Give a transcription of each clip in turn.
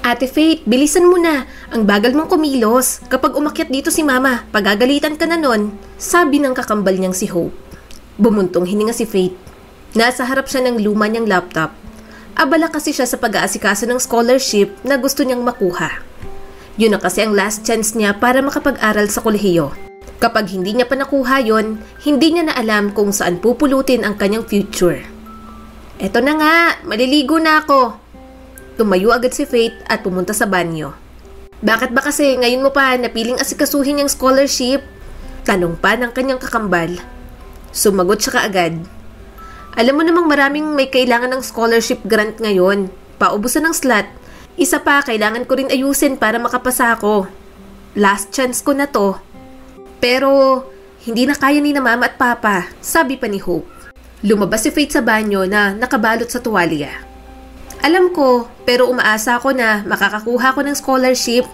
Ate Faith, bilisan mo na. Ang bagal mong kumilos. Kapag umakyat dito si Mama, pagagalitan ka na nun. Sabi ng kakambal niyang si Hope. Bumuntong hininga si Faith. Nasa harap siya ng luma niyang laptop. Abala kasi siya sa pag-aasikaso ng scholarship na gusto niyang makuha. Yun na kasi ang last chance niya para makapag-aral sa kolehiyo. Kapag hindi niya pa nakuha yon, hindi niya na alam kung saan pupulutin ang kanyang future. Eto na nga, maliligo na ako. Tumayo agad si Faith at pumunta sa banyo. Bakit ba kasi ngayon mo pa napiling asikasuhin yung scholarship? Tanong pa ng kanyang kakambal. Sumagot siya kaagad. Alam mo namang maraming may kailangan ng scholarship grant ngayon. Paubusan ng slot. Isa pa, kailangan ko rin ayusin para makapasa ako. Last chance ko na to. Pero, hindi na kaya ni na Mama at Papa, sabi pa ni Hope. Lumabas si Faith sa banyo na nakabalot sa tuwalya. Alam ko, pero umaasa ako na makakakuha ko ng scholarship.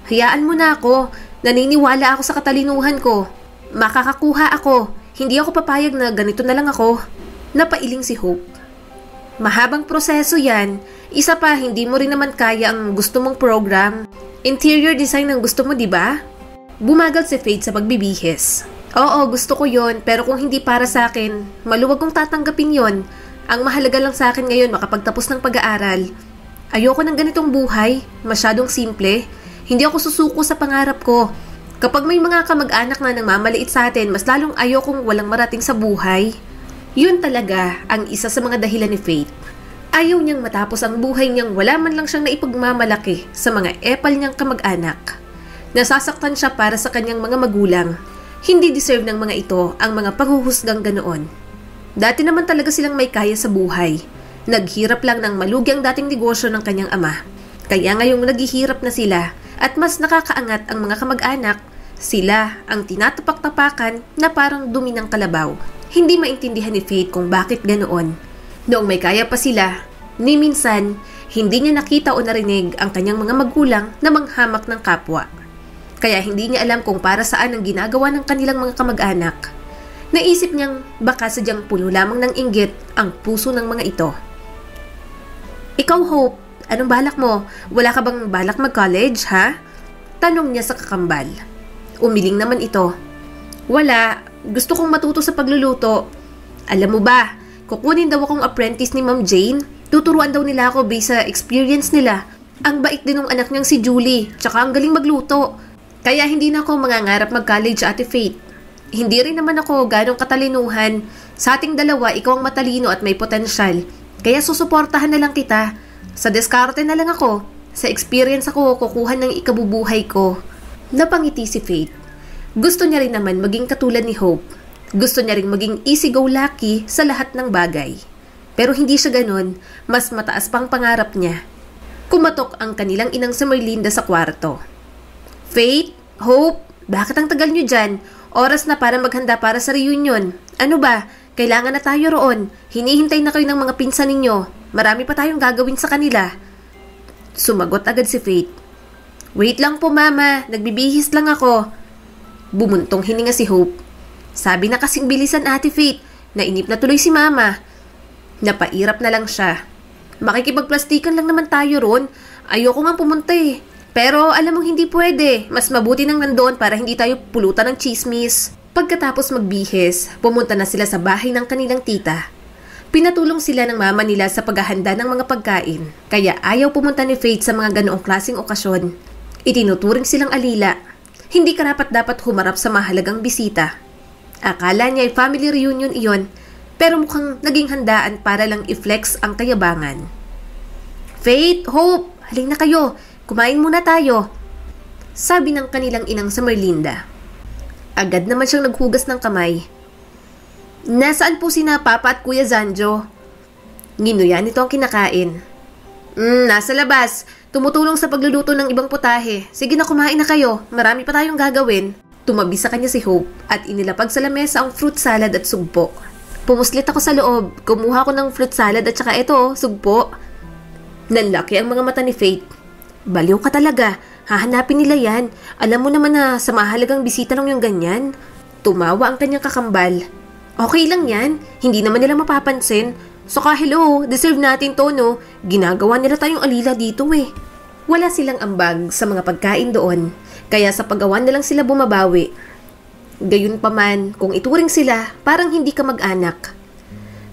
Hayaan mo na ako. Naniniwala ako sa katalinuhan ko. Makakakuha ako. Hindi ako papayag na ganito na lang ako. Napailing si Hope. Mahabang proseso yan. Isa pa, hindi mo rin naman kaya ang gusto mong program. Interior design ang gusto mo, di ba? Bumagal si Faith sa pagbibihis. Oo, gusto ko yon, pero kung hindi para sa akin, maluwag kong tatanggapin yon. Ang mahalaga lang sa akin ngayon makapagtapos ng pag-aaral. Ayoko ng ganitong buhay, masyadong simple. Hindi ako susuko sa pangarap ko. Kapag may mga kamag-anak na nangmamaliit sa atin, mas lalong ayokong walang marating sa buhay. Yun talaga ang isa sa mga dahilan ni Faith. Ayaw niyang matapos ang buhay niyang wala man lang siyang naipagmamalaki sa mga epal niyang kamag-anak. Nasasaktan siya para sa kanyang mga magulang. Hindi deserve ng mga ito ang mga panghuhusgang ganoon. Dati naman talaga silang may kaya sa buhay. Naghirap lang ng malugi ang dating negosyo ng kanyang ama. Kaya ngayong naghihirap na sila at mas nakakaangat ang mga kamag-anak, sila ang tinatapak-tapakan na parang dumi ng kalabaw. Hindi maintindihan ni Faith kung bakit ganoon. Noong may kaya pa sila, ni minsan, hindi niya nakita o narinig ang kanyang mga magulang na manghamak ng kapwa. Kaya hindi niya alam kung para saan ang ginagawa ng kanilang mga kamag-anak. Naisip niyang baka sadyang puno lamang ng inggit ang puso ng mga ito. Ikaw, Hope, anong balak mo? Wala ka bang balak mag-college, ha? Tanong niya sa kakambal. Umiling naman ito. Wala, gusto kong matuto sa pagluluto. Alam mo ba, kukunin daw akong apprentice ni Ma'am Jane. Tuturuan daw nila ako based sa experience nila. Ang bait din ng anak niyang si Julie, tsaka ang galing magluto. Kaya hindi na ako mangangarap mag-college, Ate Faith. Hindi rin naman ako ganong katalinuhan. Sa ating dalawa, ikaw ang matalino at may potensyal. Kaya susuportahan na lang kita. Sa diskarte na lang ako. Sa experience ako, kukuha ng ikabubuhay ko. Napangiti si Faith. Gusto niya rin naman maging katulad ni Hope. Gusto niya rin maging easy-go-lucky sa lahat ng bagay. Pero hindi siya ganon. Mas mataas pang pangarap niya. Kumatok ang kanilang inang si Merlinda sa kwarto. Faith, Hope, bakit ang tagal niyo dyan? Oras na para maghanda para sa reunion. Ano ba? Kailangan na tayo roon. Hinihintay na kayo ng mga pinsan ninyo. Marami pa tayong gagawin sa kanila. Sumagot agad si Faith. Wait lang po, Mama. Nagbibihis lang ako. Bumuntong hininga si Hope. Sabi na kasing bilisan, Ate Faith. Nainip na tuloy si Mama. Napairap na lang siya. Makikipagplastikan lang naman tayo roon. Ayoko nga pumunta eh. Pero alam mong hindi pwede. Mas mabuti nang nandoon para hindi tayo pulutan ng chismis. Pagkatapos magbihis, pumunta na sila sa bahay ng kanilang tita. Pinatulong sila ng mama nila sa paghahanda ng mga pagkain. Kaya ayaw pumunta ni Faith sa mga ganoong klaseng okasyon. Itinuturing silang alila. Hindi karapat-dapat humarap sa mahalagang bisita. Akala niya ay family reunion iyon, pero mukhang naging handaan para lang i-flex ang kayabangan. Faith, Hope, halin na kayo. Kumain muna tayo. Sabi ng kanilang inang sa Merlinda. Agad naman siyang naghugas ng kamay. Nasaan po sina Papa at Kuya Zanjo? Ginuyan nito ang kinakain. Nasa labas. Tumutulong sa pagluluto ng ibang putahe. Sige na, kumain na kayo. Marami pa tayong gagawin. Tumabi sa kanya si Hope at inilapag sa lamesa ang fruit salad at sugpo. Pumuslit ako sa loob. Kumuha ko ng fruit salad at saka ito, sugpo. Nanlaki ang mga mata ni Faith. Baliw ka talaga. Hahanapin nila yan. Alam mo naman na sa mahalagang bisita lang yung ganyan. Tumawa ang kanyang kakambal. Okay lang yan. Hindi naman nila mapapansin. Saka hello, deserve natin to, no? Ginagawa nila tayong alila dito eh. Wala silang ambag sa mga pagkain doon, kaya sa paggawa na lang sila bumabawi. Gayunpaman, kung ituring sila, parang hindi ka mag-anak.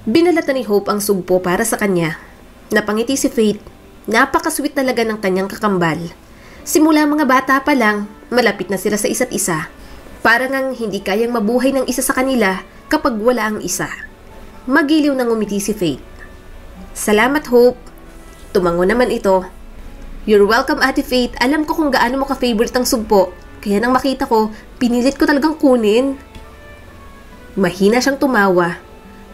Binalatan ni Hope ang sugpo para sa kanya. Napangiti si Faith. Napakasweet talaga ng kanyang kakambal. Simula mga bata pa lang, malapit na sila sa isa't isa. Parang ang hindi kayang mabuhay ng isa sa kanila kapag wala ang isa. Magiliw nang umiti si Faith. Salamat, Hope. Tumango naman ito. You're welcome, Ate Faith. Alam ko kung gaano mo ka-favorite ang sugpo. Kaya nang makita ko, pinilit ko talagang kunin. Mahina siyang tumawa.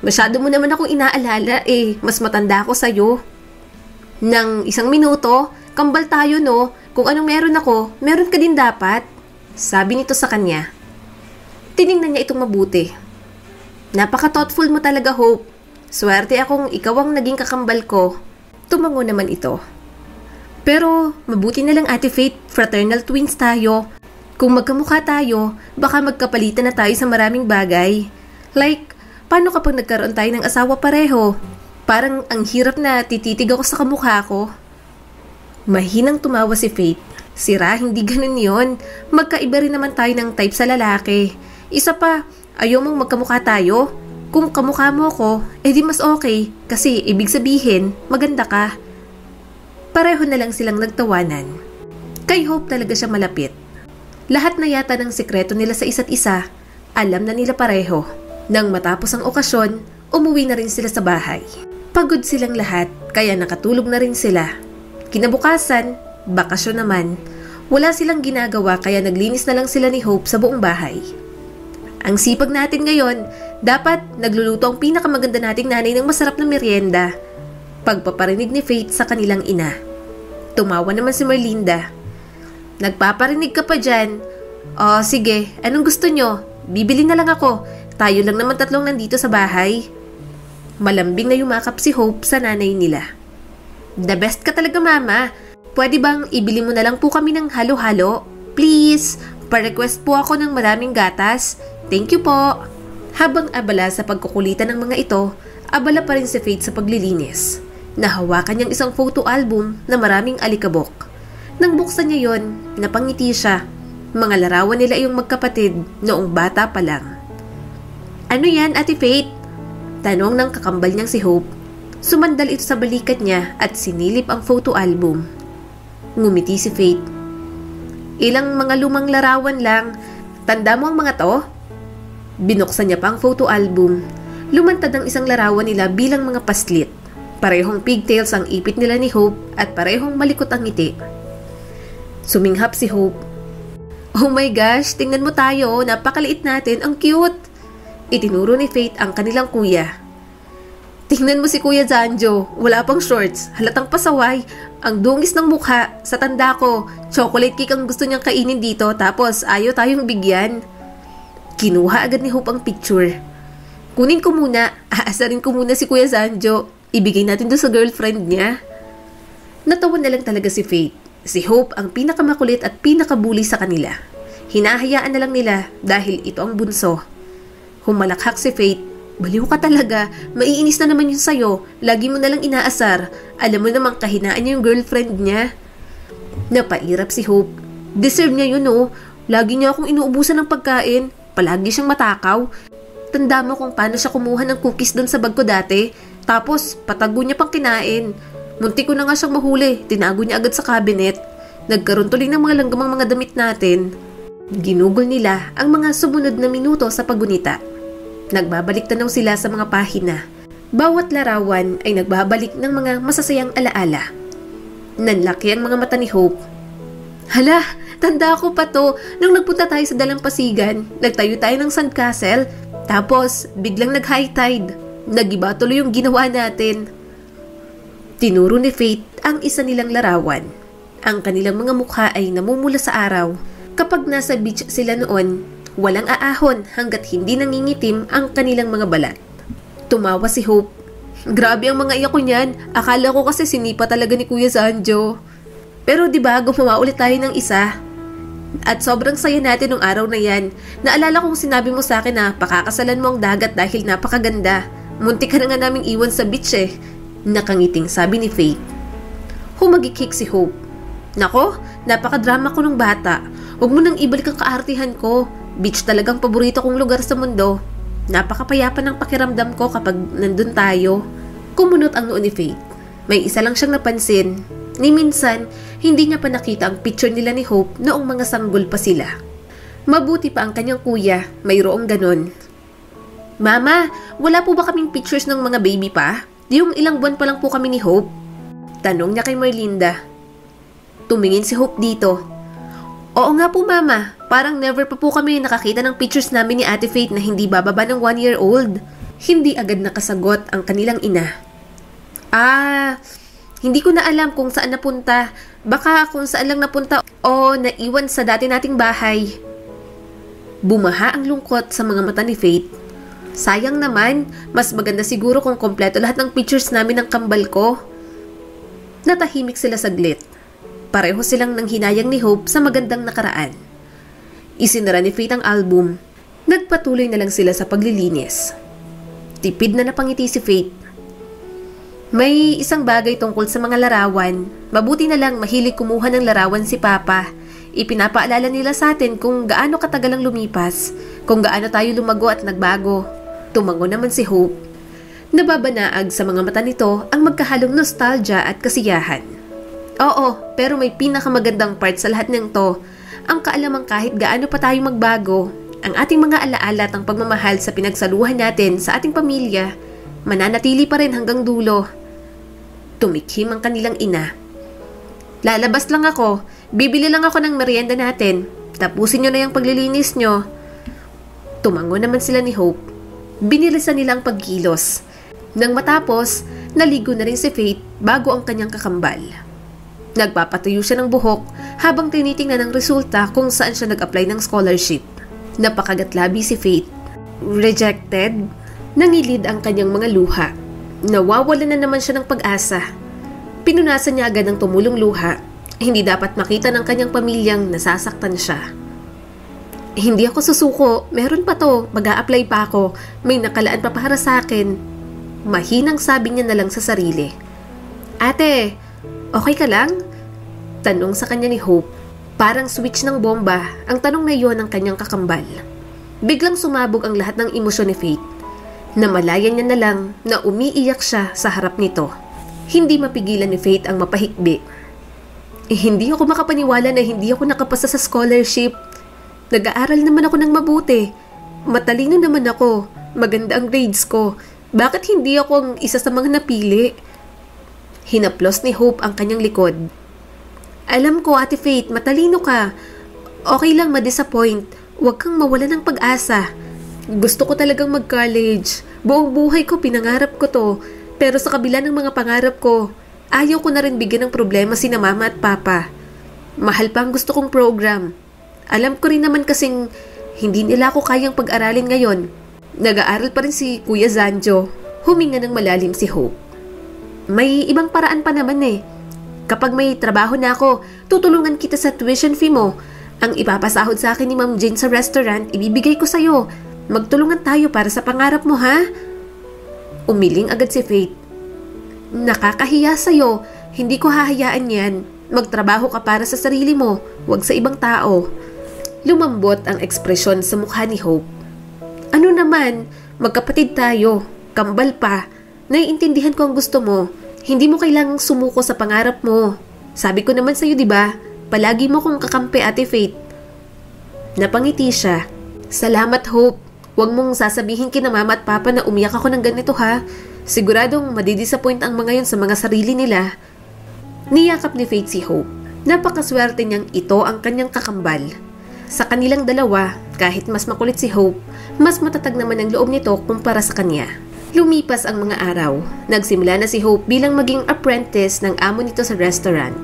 Masyado mo naman akong inaalala eh. Mas matanda ako sa'yo. Nang isang minuto, kambal tayo no. Kung anong meron ako, meron ka din dapat. Sabi nito sa kanya. Tiningnan niya itong mabuti. Napaka-thoughtful mo talaga, Hope. Swerte akong ikaw ang naging kakambal ko. Tumango naman ito. Pero mabuti na lang, Ate Faith, fraternal twins tayo. Kung magkamukha tayo, baka magkapalitan na tayo sa maraming bagay. Like, paano kapag nagkaroon tayo ng asawa pareho? Parang ang hirap na tititig ako sa kamukha ko. Mahinang tumawa si Faith. Sira, hindi ganun yon. Magkaiba rin naman tayo ng type sa lalaki. Isa pa, ayaw mong magkamukha tayo? Kung kamukha mo ko, edi mas okay. Kasi ibig sabihin, maganda ka. Pareho na lang silang nagtawanan. Kay Hope talaga siya malapit. Lahat na yata ng sikreto nila sa isa't isa, alam na nila pareho. Nang matapos ang okasyon, umuwi na rin sila sa bahay. Pagod silang lahat, kaya nakatulog na rin sila. Kinabukasan, bakasyon naman. Wala silang ginagawa kaya naglinis na lang sila ni Hope sa buong bahay. Ang sipag natin ngayon, dapat nagluluto ang pinakamaganda nating nanay ng masarap na merienda. Pagpaparinig ni Faith sa kanilang ina. Tumawa naman si Merlinda. Nagpaparinig ka pa dyan. O sige, anong gusto nyo? Bibili na lang ako. Tayo lang naman tatlong nandito sa bahay. Malambing na yumakap si Hope sa nanay nila. The best ka talaga, Mama. Pwede bang ibili mo na lang po kami ng halo-halo? Please, pa-request po ako ng maraming gatas. Thank you po. Habang abala sa pagkukulitan ng mga ito, abala pa rin si Faith sa paglilinis. Nahawakan niyang isang photo album na maraming alikabok. Nang buksan niya yon, napangiti siya. Mga larawan nila yung magkapatid noong bata pa lang. Ano yan, Ate Faith? Tanong ng kakambal niyang si Hope. Sumandal ito sa balikat niya at sinilip ang photo album. Ngumiti si Faith. Ilang mga lumang larawan lang. Tanda mo ang mga to? Binuksan niya pa ang photo album. Lumantad ang isang larawan nila bilang mga paslit. Parehong pigtails ang ipit nila ni Hope at parehong malikot ang ngiti. Suminghap si Hope. Oh my gosh, tingnan mo tayo, napakaliit natin, ang cute. Itinuro ni Faith ang kanilang kuya. Tingnan mo si Kuya Zanjo, wala pang shorts, halatang pasaway, ang dungis ng mukha, sa tanda ko, chocolate cake ang gusto niyang kainin dito tapos ayaw tayong bigyan. Kinuha agad ni Hope ang picture. Kunin ko muna, aasarin ko muna si Kuya Zanjo, ibigay natin doon sa girlfriend niya. Natawa na lang talaga si Faith. Si Hope ang pinakamakulit at pinakabuli sa kanila. Hinahayaan na lang nila dahil ito ang bunso. Humalakhak si Faith. Baliw ka talaga, maiinis na naman yun sa'yo. Lagi mo nalang inaasar. Alam mo namang kahinaan niya yung girlfriend niya. Napairap si Hope. Deserve niya yun oh. Lagi niya akong inuubusan ng pagkain. Palagi siyang matakaw. Tanda mo kung paano siya kumuha ng cookies doon sa bag ko dati. Tapos patago niya pang kinain. Munti ko na nga siyang mahuli. Tinago niya agad sa cabinet. Nagkaroon tuloy ng mga langgamang mga damit natin. Ginugol nila ang mga sumunod na minuto sa paggunita. Nagbabalik tanaw sila sa mga pahina. Bawat larawan ay nagbabalik ng mga masasayang alaala. Nanlaki ang mga mata ni Hope. Hala, tanda ko pa to. Nung nagpunta tayo sa Dalampasigan, nagtayo tayo ng sandcastle. Tapos, biglang nag-high tide. Nagiba tuloy yung ginawa natin. Tinuro ni Faith ang isa nilang larawan. Ang kanilang mga mukha ay namumula sa araw. Kapag nasa beach sila noon, walang aahon hanggat hindi nangingitim ang kanilang mga balat. Tumawa si Hope. Grabe ang mga iyak ko niyan. Akala ko kasi sinipa talaga ni Kuya Zanjo. Pero diba gumawa ulit tayo ng isa? At sobrang saya natin nung araw na yan. Naalala kong sinabi mo sa akin na pakakasalan mo ang dagat dahil napakaganda. Muntik ka na nga naming iwan sa beach eh. Nakangiting sabi ni Faith. Humagikik si Hope. Nako, napaka-drama ko ng bata. Huwag mo nang ibalik ang kaartihan ko. Beach talagang paborito kong lugar sa mundo. Napakapayapa ng pakiramdam ko kapag nandun tayo. Kumunot ang noo ni Faith. May isa lang siyang napansin. Ni minsan, hindi niya pa nakita ang picture nila ni Hope noong mga sanggol pa sila. Mabuti pa ang kanyang kuya, mayroong ganon. Mama, wala po ba kaming pictures ng mga baby pa? Yung ilang buwan pa lang po kami ni Hope? Tanong niya kay Merlinda. Tumingin si Hope dito. Oo nga po mama, parang never pa po kami nakakita ng pictures namin ni Ate Faith na hindi bababa ng 1-year-old. Hindi agad nakasagot ang kanilang ina. Hindi ko na alam kung saan napunta. Baka kung saan lang napunta o naiwan sa dati nating bahay. Bumaha ang lungkot sa mga mata ni Faith. Sayang naman, mas maganda siguro kung kompleto lahat ng pictures namin ng kambal ko. Natahimik sila saglit. Pareho silang nanghinayang ni Hope sa magandang nakaraan. Isinara ni Faith ang album. Nagpatuloy na lang sila sa paglilinis. Tipid na napangiti si Faith. May isang bagay tungkol sa mga larawan. Mabuti na lang mahilig kumuha ng larawan si Papa. Ipinapaalala nila sa atin kung gaano katagal ang lumipas, kung gaano tayo lumago at nagbago. Tumango naman si Hope. Nababanaag sa mga mata nito ang magkahalong nostalgia at kasiyahan. Oo, pero may pinakamagandang part sa lahat ng to. Ang kaalamang kahit gaano pa tayo magbago, ang ating mga alaala at ang pagmamahal sa pinagsaluhan natin sa ating pamilya, mananatili pa rin hanggang dulo. Tumikhim ang kanilang ina. Lalabas lang ako, bibili lang ako ng merienda natin. Tapusin nyo na yung paglilinis nyo. Tumango naman sila ni Hope. Binilisan nila ang pagkilos. Nang matapos, naligo na rin si Faith bago ang kanyang kakambal. Nagpapatuyo siya ng buhok habang tinitingnan ang resulta kung saan siya nag-apply ng scholarship. Napakagatlabi si Faith. Rejected? Nangilid ang kanyang mga luha. Nawawalan na naman siya ng pag-asa. Pinunasan niya agad ang tumulong luha. Hindi dapat makita ng kanyang pamilyang nasasaktan siya. Hindi ako susuko. Meron pa to. Mag-a-apply pa ako. May nakalaan pa para sa akin. Mahinang sabi niya na lang sa sarili. Ate, okay ka lang? Tanong sa kanya ni Hope. Parang switch ng bomba ang tanong na iyon ng kanyang kakambal. Biglang sumabog ang lahat ng emosyon ni Faith. Namalayan niya na lang na umiiyak siya sa harap nito. Hindi mapigilan ni Faith ang mapahikbi. Hindi ako makapaniwala na hindi ako nakapasa sa scholarship. Nag-aaral naman ako ng mabuti. Matalino naman ako. Maganda ang grades ko. Bakit hindi ako ang isa sa mga napili? Hinaplos ni Hope ang kanyang likod. Alam ko, Ate Faith, matalino ka. Okay lang ma-disappoint. Huwag kang mawala ng pag-asa. Gusto ko talagang mag-college. Buong buhay ko pinangarap ko to. Pero sa kabila ng mga pangarap ko, ayaw ko na rin bigyan ng problema sina Mama at Papa. Mahal pa ang gusto kong program. Alam ko rin naman kasing hindi nila ako kayang pag-aralin ngayon. Nag-aaral pa rin si Kuya Zanjo. Huminga ng malalim si Hope. May ibang paraan pa naman eh. Kapag may trabaho na ako, tutulungan kita sa tuition fee mo. Ang ipapasahod sa akin ni Ma'am Jane sa restaurant, ibibigay ko sa'yo. Magtulungan tayo para sa pangarap mo, ha? Umiling agad si Faith. Nakakahiya sa'yo. Hindi ko hahayaan yan. Magtrabaho ka para sa sarili mo, huwag sa ibang tao. Lumambot ang ekspresyon sa mukha ni Hope. Ano naman, magkapatid tayo. Kambal pa. Naiintindihan ko ang gusto mo. Hindi mo kailangang sumuko sa pangarap mo. Sabi ko naman sa'yo, di ba? Palagi mo kong kakampi, Ate Faith. Napangiti siya. Salamat, Hope. Huwag mong sasabihin kina Mama at Papa na umiyak ako ng ganito, ha? Siguradong madidisappoint ang mga yon sa mga sarili nila. Niyakap ni Faith si Hope. Napakaswerte niyang ito ang kanyang kakambal. Sa kanilang dalawa, kahit mas makulit si Hope, mas matatag naman ang loob nito kumpara sa kanya. Lumipas ang mga araw. Nagsimula na si Hope bilang maging apprentice ng amo nito sa restaurant.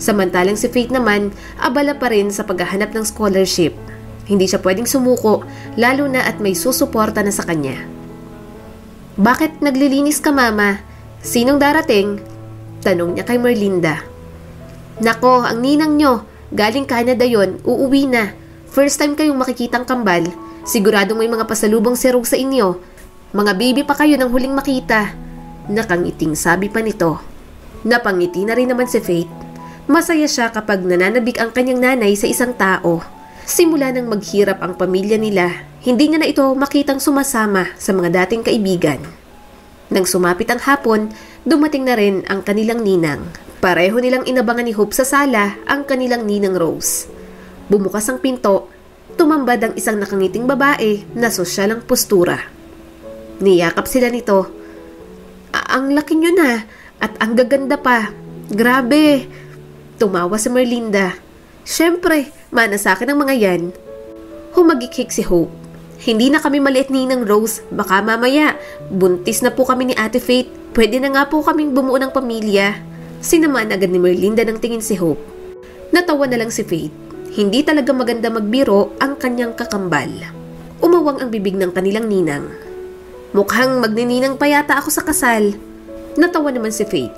Samantalang si Faith naman, abala pa rin sa paghahanap ng scholarship. Hindi siya pwedeng sumuko, lalo na at may susuporta na sa kanya. Bakit naglilinis ka, Mama? Sinong darating? Tanong niya kay Merlinda. Nako, ang ninang nyo. Galing Canada yon, uuwi na. First time kayong makikitang kambal. Siguradong may mga pasalubong sirog sa inyo. Mga baby pa kayo nang huling makita. Nakangiting sabi pa nito. Napangiti na rin naman si Faith. Masaya siya kapag nananabik ang kanyang nanay sa isang tao. Simula nang maghirap ang pamilya nila, hindi niya na ito makitang sumasama sa mga dating kaibigan. Nang sumapit ang hapon, dumating na rin ang kanilang ninang. Pareho nilang inabangan ni Hope sa sala ang kanilang ninang Rose. Bumukas ang pinto, tumambad ang isang nakangiting babae na sosyal ang postura. Niyakap sila nito. Ang laki nyo na at ang gaganda pa. Grabe! Tumawa si Merlinda. Siyempre, mana sa akin ang mga yan. Humagikhik si Hope. Hindi na kami maliit ninang Rose. Baka mamaya, buntis na po kami ni Ate Faith. Pwede na nga po kaming bumuo ng pamilya. Sinamaan agad ni Merlinda ng tingin si Hope. Natawa na lang si Faith. Hindi talaga maganda magbiro ang kanyang kakambal. Umawang ang bibig ng kanilang ninang. Mukhang magnininang pa yata ako sa kasal. Natawa naman si Faith.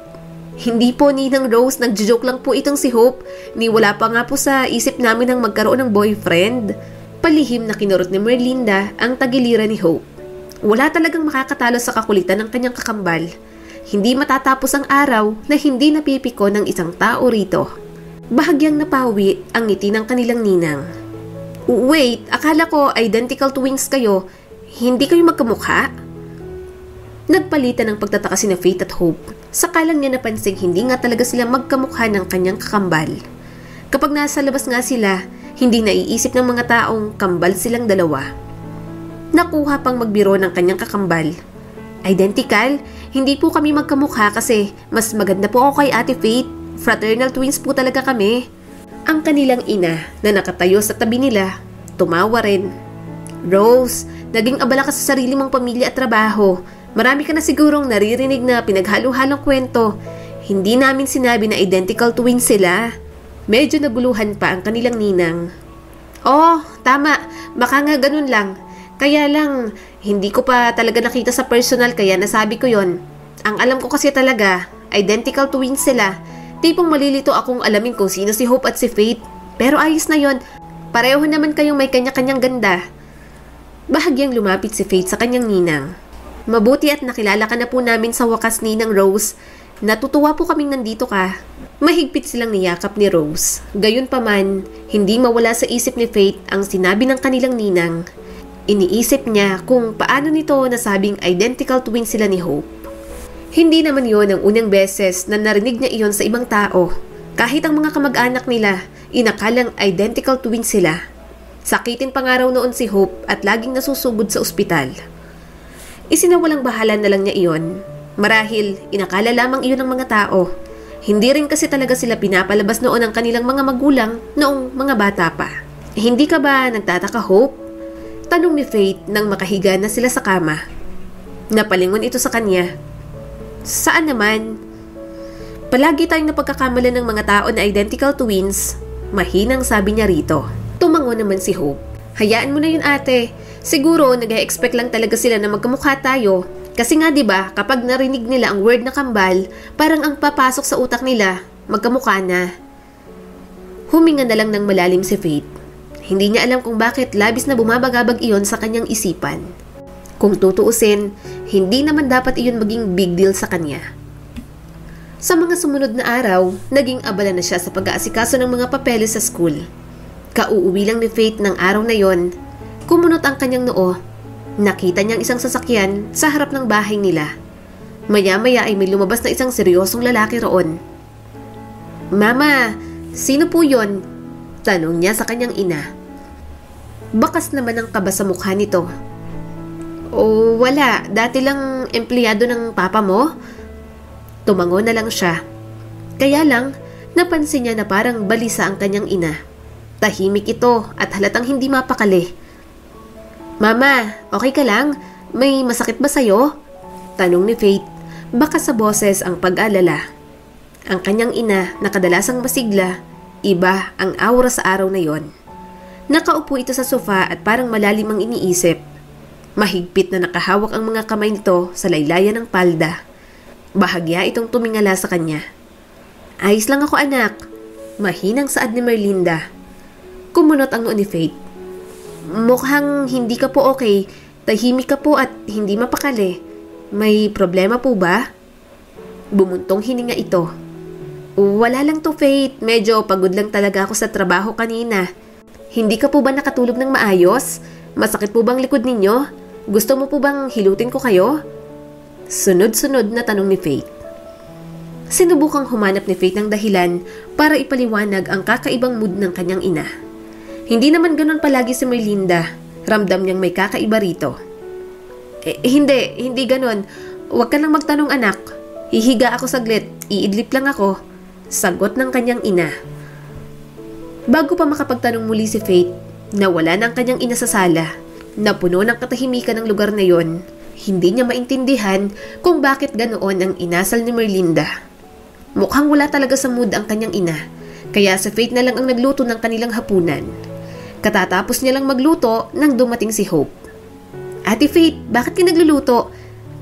Hindi po ninang Rose, nagjo-joke lang po itong si Hope. Wala pa nga po sa isip namin ang magkaroon ng boyfriend. Palihim na kinurot ni Merlinda ang tagiliran ni Hope. Wala talagang makakatalo sa kakulitan ng kanyang kakambal. Hindi matatapos ang araw na hindi napipiko ng isang tao rito. Bahagyang napawi ang ngiti ng kanilang ninang. Wait, akala ko identical twins kayo. Hindi kayo magkamukha? Nagpalitan ng pagtataka sina Faith at Hope. Sakalang niya napansing hindi nga talaga sila magkamukha ng kanyang kakambal. Kapag nasa labas nga sila, hindi naiisip ng mga taong kambal silang dalawa. Nakuha pang magbiro ng kanyang kakambal. Identical? Hindi po kami magkamukha kasi mas maganda po ako kay Ate Faith. Fraternal twins po talaga kami. Ang kanilang ina na nakatayo sa tabi nila, tumawa rin. Rose, naging abala ka sa sarili mong pamilya at trabaho. Marami ka na sigurong naririnig na pinaghalo-halong kwento. Hindi namin sinabi na identical twins sila. Medyo naguluhan pa ang kanilang ninang. Oh, tama. Baka nga ganun lang. Kaya lang, hindi ko pa talaga nakita sa personal kaya nasabi ko yon. Ang alam ko kasi talaga, identical twins sila. Tipong malilito akong alamin kung sino si Hope at si Faith. Pero ayos na yon. Pareho naman kayong may kanya-kanyang ganda. Bahagyang lumapit si Faith sa kanyang ninang. Mabuti at nakilala ka na po namin sa wakas, Ninang Rose. Natutuwa po kaming nandito ka. Mahigpit silang niyakap ni Rose. Gayunpaman, hindi mawala sa isip ni Faith ang sinabi ng kanilang ninang. Iniisip niya kung paano nito nasabing identical twin sila ni Hope. Hindi naman yon ang unang beses na narinig niya iyon sa ibang tao. Kahit ang mga kamag-anak nila, inakalang identical twin sila. Sakitin pa nga raw noon si Hope at laging nasusugod sa ospital. Isinawalang bahala na lang niya iyon. Marahil, inakala lamang iyon ng mga tao. Hindi rin kasi talaga sila pinapalabas noon ang kanilang mga magulang noong mga bata pa. Hindi ka ba nagtataka, Hope? Tanong ni Faith nang makahiga na sila sa kama. Napalingon ito sa kanya. Saan naman? Palagi tayong napagkakamalan ng mga tao na identical twins. Mahinang sabi niya rito. Tumango naman si Hope. Hayaan mo na yun, ate. Siguro nag-e-expect lang talaga sila na magkamukha tayo. Kasi nga 'di ba, kapag narinig nila ang word na kambal, parang ang papasok sa utak nila, magkamukha na. Huminga na lang ng malalim si Faith. Hindi niya alam kung bakit labis na bumabagabag iyon sa kanyang isipan. Kung tutuusin, hindi naman dapat iyon maging big deal sa kanya. Sa mga sumunod na araw, naging abala na siya sa pag-aasikaso ng mga papeles sa school. Kauuwi lang ni Faith ng araw na yon. Kumunot ang kanyang noo. Nakita niyang isang sasakyan sa harap ng bahay nila. Maya-maya ay may lumabas na isang seryosong lalaki roon. Mama, sino po yon? Tanong niya sa kanyang ina. Bakas naman ang kaba sa mukha nito. O wala, dati lang empleyado ng papa mo? Tumango na lang siya. Kaya lang, napansin niya na parang balisa ang kanyang ina. Tahimik ito at halatang hindi mapakali. Mama, okay ka lang? May masakit ba sa'yo? Tanong ni Faith, baka sa boses ang pag-alala. Ang kanyang ina na kadalasang masigla, iba ang aura sa araw na yon. Nakaupo ito sa sofa at parang malalim ang iniisip. Mahigpit na nakahawak ang mga kamay nito sa laylayan ng palda. Bahagya itong tumingala sa kanya. Ayos lang ako, anak. Mahinang saad ni Merlinda. Kumunot ang noo ni Faith. Mukhang hindi ka po okay. Tahimik ka po at hindi mapakali. May problema po ba? Bumuntong hininga ito. Wala lang to, Faith. Medyo pagod lang talaga ako sa trabaho kanina. Hindi ka po ba nakatulog ng maayos? Masakit po bang likod ninyo? Gusto mo po bang hilutin ko kayo? Sunod-sunod na tanong ni Faith. Sinubukang humanap ni Faith ng dahilan para ipaliwanag ang kakaibang mood ng kanyang ina. Hindi naman ganun palagi si Merlinda. Ramdam niyang may kakaiba rito. Hindi ganun. Huwag ka lang magtanong, anak. Hihiga ako saglit. Iidlip lang ako. Sagot ng kanyang ina. Bago pa makapagtanong muli si Faith, nawala na ang kanyang ina sa sala. Napuno ng katahimikan ng lugar na yon. Hindi niya maintindihan kung bakit ganoon ang inasal ni Merlinda. Mukhang wala talaga sa mood ang kanyang ina, kaya si Faith na lang ang nagluto ng kanilang hapunan. Katatapos niya lang magluto nang dumating si Hope. Ate Faith, bakit ka nagluluto?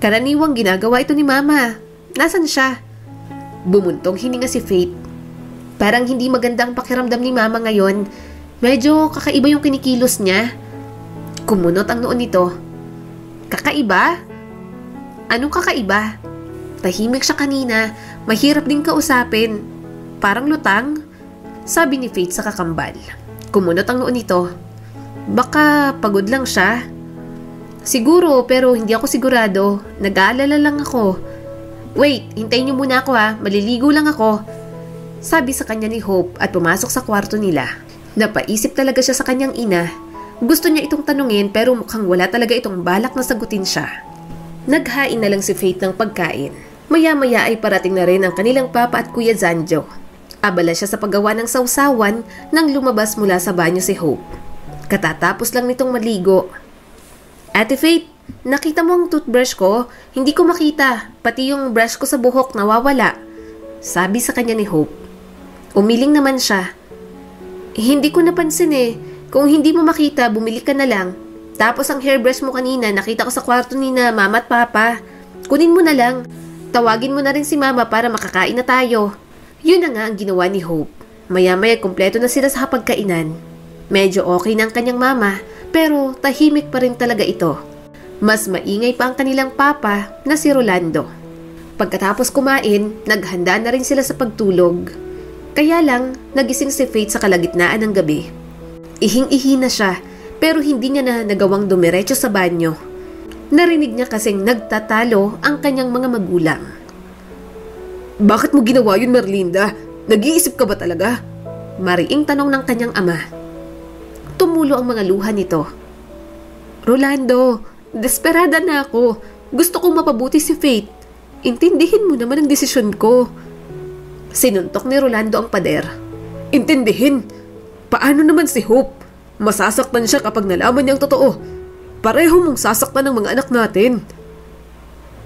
Karaniwang ginagawa ito ni Mama. Nasaan siya? Bumuntong hininga si Faith. Parang hindi magandang pakiramdam ni Mama ngayon. Medyo kakaiba yung kinikilos niya. Kumunot ang noon nito. Kakaiba? Anong kakaiba? Tahimik siya kanina. Mahirap din kausapin. Parang lutang? Sabi ni Faith sa kakambal. Kumunot ang noon nito. Baka pagod lang siya. Siguro, pero hindi ako sigurado. Nag-aalala lang ako. Wait, hintayin niyo muna ako ha. Maliligo lang ako. Sabi sa kanya ni Hope at pumasok sa kwarto nila. Napaisip talaga siya sa kanyang ina. Gusto niya itong tanungin pero mukhang wala talaga itong balak na sagutin siya. Naghain na lang si Faith ng pagkain. Maya-maya ay parating na rin ang kanilang papa at kuya Zanjo. Abala siya sa paggawa ng sausawan nang lumabas mula sa banyo si Hope. Katatapos lang nitong maligo. Ate Faith, nakita mo ang toothbrush ko? Hindi ko makita. Pati yung brush ko sa buhok nawawala. Sabi sa kanya ni Hope. Umiling naman siya. Hindi ko napansin eh. Kung hindi mo makita, bumili ka na lang. Tapos ang hairbrush mo kanina, nakita ko sa kwarto ni na Mama at Papa. Kunin mo na lang. Tawagin mo na rin si Mama para makakain na tayo. Yun na nga ang ginawa ni Hope. Maya-maya kumpleto na sila sa hapagkainan. Medyo okay na ang kanyang mama, pero tahimik pa rin talaga ito. Mas maingay pa ang kanilang papa na si Rolando. Pagkatapos kumain, naghanda na rin sila sa pagtulog. Kaya lang, nagising si Faith sa kalagitnaan ng gabi. Ihing-ihi na siya, pero hindi niya na nagawang dumiretso sa banyo. Narinig niya kasing nagtatalo ang kanyang mga magulang. Bakit mo ginawa yun, Merlinda? Nag-iisip ka ba talaga? Mariing tanong ng kanyang ama. Tumulo ang mga luha nito. Rolando, desperada na ako. Gusto kong mapabuti si Faith. Intindihin mo naman ang desisyon ko. Sinuntok ni Rolando ang pader. Intindihin? Paano naman si Hope? Masasaktan siya kapag nalaman niyang totoo. Pareho mong sasaktan ng mga anak natin.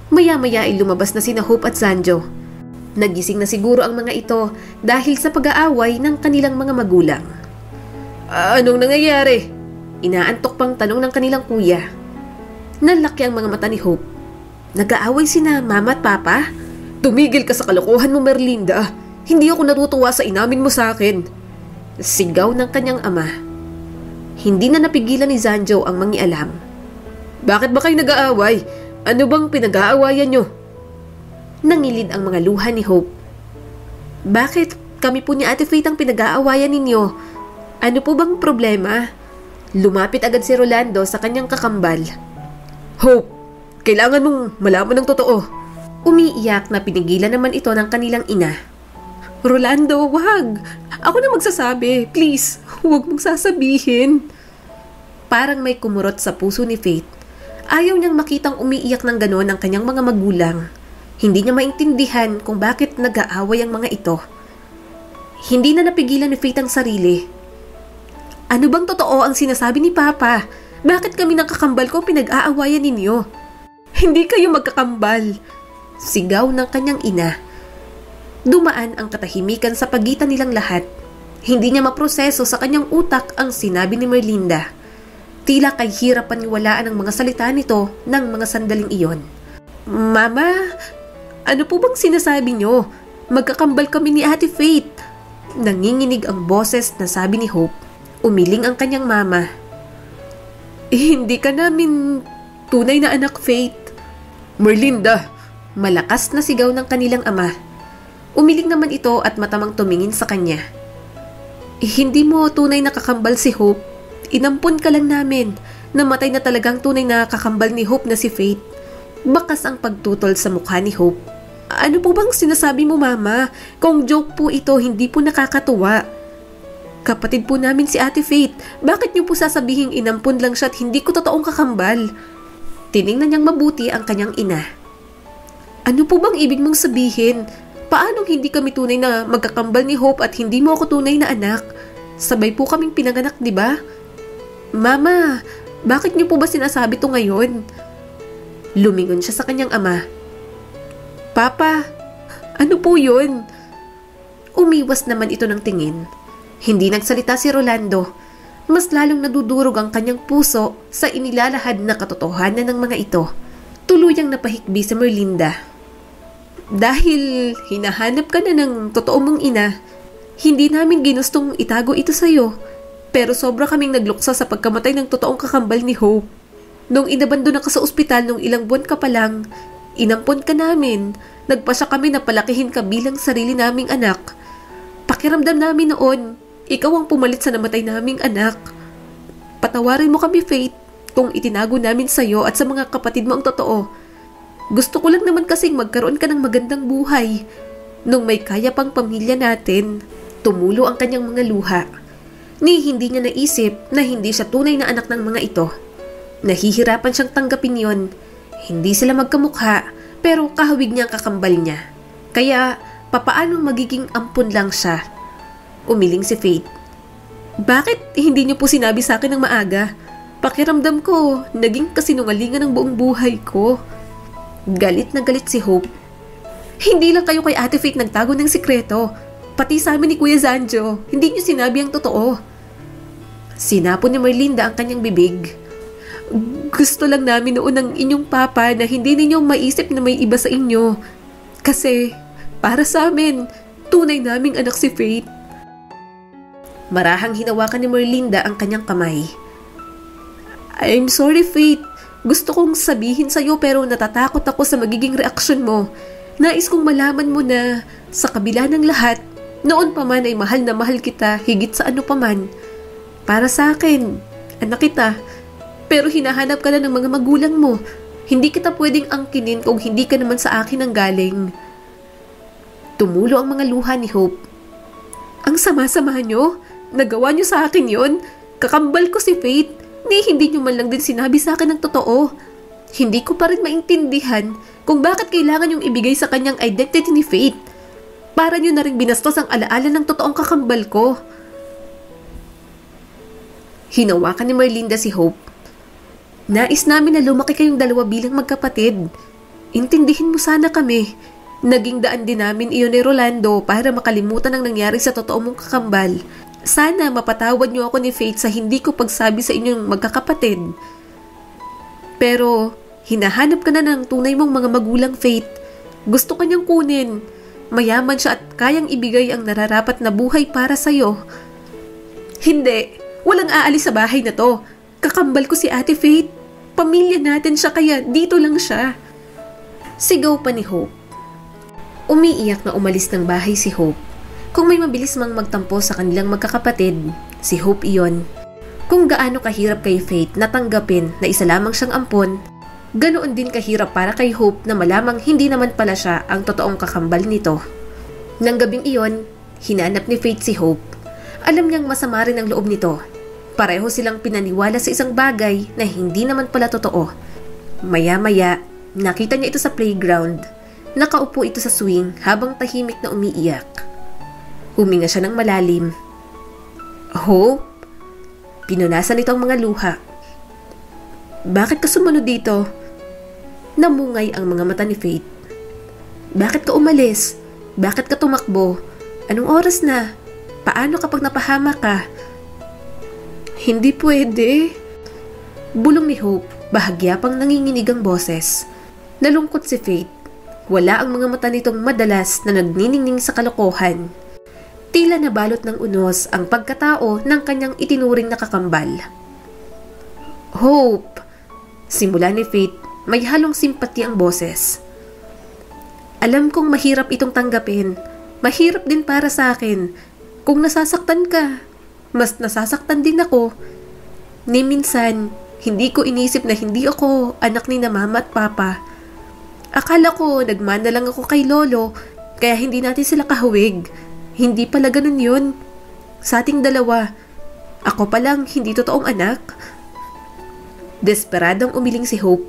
Maya-maya ay lumabas na sina Hope at Sanjo. Nagising na siguro ang mga ito dahil sa pag-aaway ng kanilang mga magulang. Anong nangyayari? Inaantok pang tanong ng kanilang kuya. Nalaki ang mga mata ni Hope. Nag-aaway sina Mama at Papa? Tumigil ka sa kalokohan mo, Merlinda. Hindi ako natutuwa sa inamin mo sa akin. Sigaw ng kanyang ama. Hindi na napigilan ni Zanjo ang mangialam. Bakit ba kayo nag-aaway? Ano bang pinag-aawayan nyo? Nangilid ang mga luha ni Hope. Bakit? Kami po ni Ate Faith ang pinag-aawayan ninyo. Ano po bang problema? Lumapit agad si Rolando sa kanyang kakambal. Hope, kailangan mong malaman ng totoo. Umiiyak na pinigilan naman ito ng kanilang ina. Rolando, wag. Ako na magsasabi. Please, huwag mong sasabihin. Parang may kumurot sa puso ni Faith. Ayaw niyang makitang umiiyak ng ganon ang kanyang mga magulang. Hindi niya maintindihan kung bakit nag-aaway ang mga ito. Hindi na napigilan ni Faith ang sarili. Ano bang totoo ang sinasabi ni Papa? Bakit kami ng kakambal ko pinag-aawayan ninyo? Hindi kayo magkakambal. Sigaw ng kanyang ina. Dumaan ang katahimikan sa pagitan nilang lahat. Hindi niya maproseso sa kanyang utak ang sinabi ni Merlinda. Tila kay hirap paniwalaan ang mga salita nito ng mga sandaling iyon. Mama, ano po bang sinasabi niyo? Magkakambal kami ni Ate Faith. Nanginginig ang boses na sabi ni Hope. Umiling ang kanyang mama. Hindi ka namin tunay na anak, Faith. Merlinda! Malakas na sigaw ng kanilang ama. Umiling naman ito at matamang tumingin sa kanya. Hindi mo tunay na kakambal si Hope. Inampun ka lang namin. Namatay na talagang tunay na kakambal ni Hope na si Faith. Bakas ang pagtutol sa mukha ni Hope. Ano po bang sinasabi mo, Mama? Kung joke po ito, hindi po nakakatuwa. Kapatid po namin si Ate Faith. Bakit niyo po sasabihing inampun lang siya at hindi ko totoong kakambal? Tiningnan niyang mabuti ang kanyang ina. Ano po bang ibig mong sabihin? Paanong hindi kami tunay na magkakambal ni Hope at hindi mo ako tunay na anak? Sabay po kaming pinanganak, di ba? Mama, bakit niyo po ba sinasabi to ngayon? Lumingon siya sa kanyang ama. Papa, ano po yun? Umiwas naman ito ng tingin. Hindi nagsalita si Rolando. Mas lalong nadudurog ang kanyang puso sa inilalahad na katotohanan ng mga ito. Tuluyang napahikbi si Merlinda. Dahil hinahanap ka na ng totoo mong ina, hindi namin ginustong itago ito sa'yo. Pero sobra kaming nagluksa sa pagkamatay ng totoong kakambal ni Hope. Nung inabandon ka sa ospital nung ilang buwan ka pa lang, inampon ka namin. Nagpasya kami na palakihin ka bilang sarili naming anak. Pakiramdam namin noon, ikaw ang pumalit sa namatay naming anak. Patawarin mo kami, Faith, kung itinago namin sa'yo at sa mga kapatid mo ang totoo. Gusto ko lang naman kasing magkaroon ka ng magandang buhay. Nung may kaya pang pamilya natin, tumulo ang kanyang mga luha. Ni hindi niya naisip na hindi siya tunay na anak ng mga ito. Nahihirapan siyang tanggapin yon. Hindi sila magkamukha, pero kahawig niya ang kakambal niya. Kaya, papaanong magiging ampun lang siya? Umiling si Faith. Bakit hindi niyo po sinabi sa akin ng maaga? Pakiramdam ko, naging kasinungalingan ng buong buhay ko. Galit na galit si Hope. Hindi lang kayo kay Ate Faith nagtago ng sikreto. Pati sa amin ni Kuya Zanjo, hindi niyo sinabi ang totoo. Sinapon ni Merlinda ang kanyang bibig. Gusto lang namin noon ng inyong papa na hindi ninyo maisip na may iba sa inyo. Kasi, para sa amin, tunay naming anak si Faith. Marahang hinawakan ni Merlinda ang kanyang kamay. I'm sorry, Faith. Gusto kong sabihin sa'yo pero natatakot ako sa magiging reaksyon mo. Nais kong malaman mo na sa kabila ng lahat, noon pa man ay mahal na mahal kita higit sa ano pa man. Para sa akin, anak kita. Pero hinahanap ka na ng mga magulang mo. Hindi kita pwedeng angkinin kung hindi ka naman sa akin ang galing. Tumulo ang mga luha ni Hope. Ang sama-sama nyo? Nagawa nyo sa akin yon? Kakambal ko si Faith. Hindi nyo man lang din sinabi sa akin ng totoo. Hindi ko pa rin maintindihan kung bakit kailangan yung ibigay sa kanyang identity ni Faith. Para nyo na rin binastos ang alaala ng totoong kakambal ko. Hinawakan ni Merlinda si Hope. Nais namin na lumaki kayong dalawa bilang magkapatid. Intindihin mo sana kami. Naging daan din namin iyon ni Rolando para makalimutan ang nangyari sa totoo mong kakambal. Sana mapatawad niyo ako ni Faith sa hindi ko pagsabi sa inyong magkakapatid. Pero, hinahanap ka na ng tunay mong mga magulang, Faith. Gusto kanyang kunin. Mayaman siya at kayang ibigay ang nararapat na buhay para sa'yo. Hindi. Walang aalis sa bahay na to. Kakambal ko si Ate Faith. Pamilya natin siya kaya dito lang siya. Sigaw pa ni Hope. Umiiyak na umalis ng bahay si Hope. Kung may mabilis mang magtampo sa kanilang magkakapatid, si Hope iyon. Kung gaano kahirap kay Faith na tanggapin na isa lamang siyang ampon, ganoon din kahirap para kay Hope na malamang hindi naman pala siya ang totoong kakambal nito. Nang gabing iyon, hinanap ni Faith si Hope. Alam niyang masama rin ang loob nito. Pareho silang pinaniwala sa isang bagay na hindi naman pala totoo. Maya-maya, nakita niya ito sa playground. Nakaupo ito sa swing habang tahimik na umiiyak. Huminga siya ng malalim. Hope? Pinunasan ito ang mga luha. Bakit ka sumunod dito? Namungay ang mga mata ni Faith. Bakit ka umalis? Bakit ka tumakbo? Anong oras na? Paano kapag napahamak ka? Hindi pwede. Bulong ni Hope, bahagya pang nanginginig ang boses. Nalungkot si Faith. Wala ang mga mata nitong madalas na nagniningning sa kalokohan. Tila nabalot ng unos ang pagkatao ng kanyang itinuring na kakambal. Hope! Simula ni Faith, may halong simpati ang boses. Alam kong mahirap itong tanggapin, Mahirap din para sa akin. Kung nasasaktan ka, mas nasasaktan din ako. Ni minsan, hindi ko inisip na hindi ako anak ni na mama at papa. Akala ko nagmana lang ako kay lolo, kaya hindi natin sila kahawig. Hindi pala ganun yun. Sa ating dalawa, ako palang hindi totoong anak. Desperadong umiling si Hope.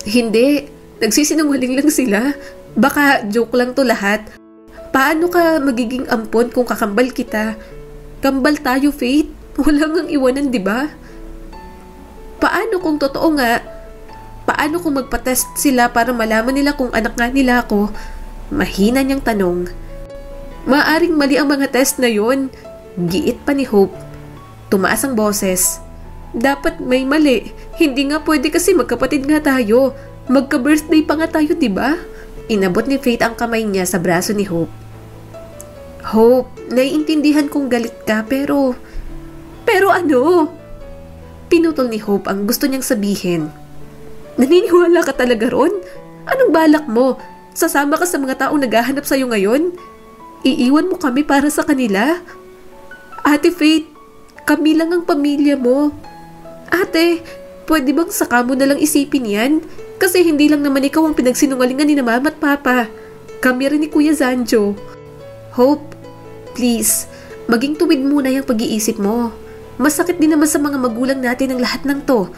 Hindi, nagsisinungaling lang sila. Baka joke lang to lahat. Paano ka magiging ampon kung kakambal kita? Kambal tayo, Faith. Wala ngang iwanan, di ba? Paano kung totoo nga? Paano kung magpa-test sila para malaman nila kung anak nga nila ako? Mahina niyang tanong. Maaring mali ang mga test na yon. Giit pa ni Hope. Tumaas ang boses. Dapat may mali. Hindi nga pwede kasi magkapatid nga tayo. Magka-birthday pa nga tayo, di ba? Inabot ni Faith ang kamay niya sa braso ni Hope. Hope, naiintindihan kong galit ka pero... Pero ano? Pinutol ni Hope ang gusto niyang sabihin. Naniniwala ka talaga ron? Anong balak mo? Sasama ka sa mga taong naghahanap sa'yo ngayon? Iiwan mo kami para sa kanila? Ate Faith, kami lang ang pamilya mo. Ate, pwede bang saka mo na lang isipin yan? Kasi hindi lang naman ikaw ang pinagsinungalingan ni na mama at papa. Kami rin ni Kuya Zanjo. Hope, please, maging tuwid muna yung pag-iisip mo. Masakit din naman sa mga magulang natin ang lahat ng to.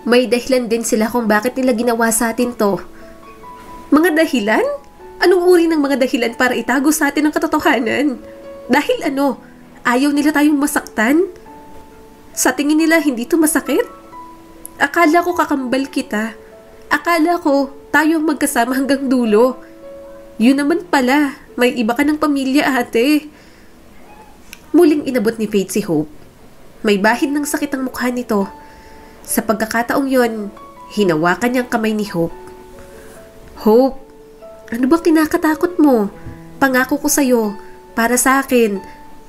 May dahilan din sila kung bakit nila ginawa sa atin to. Mga dahilan? Anong uri ng mga dahilan para itago sa atin ang katotohanan? Dahil ano? Ayaw nila tayong masaktan? Sa tingin nila hindi to masakit? Akala ko kakambal kita. Akala ko tayo ang magkasama hanggang dulo. Yun naman pala, may iba ka ng pamilya, ate. Muling inabot ni Faith si Hope. May bahid ng sakit ang mukha nito. Sa pagkakataong yon, hinawakan niyang kamay ni Hope. Hope, ano bang kinakatakot mo? Pangako ko sa'yo, para sa akin,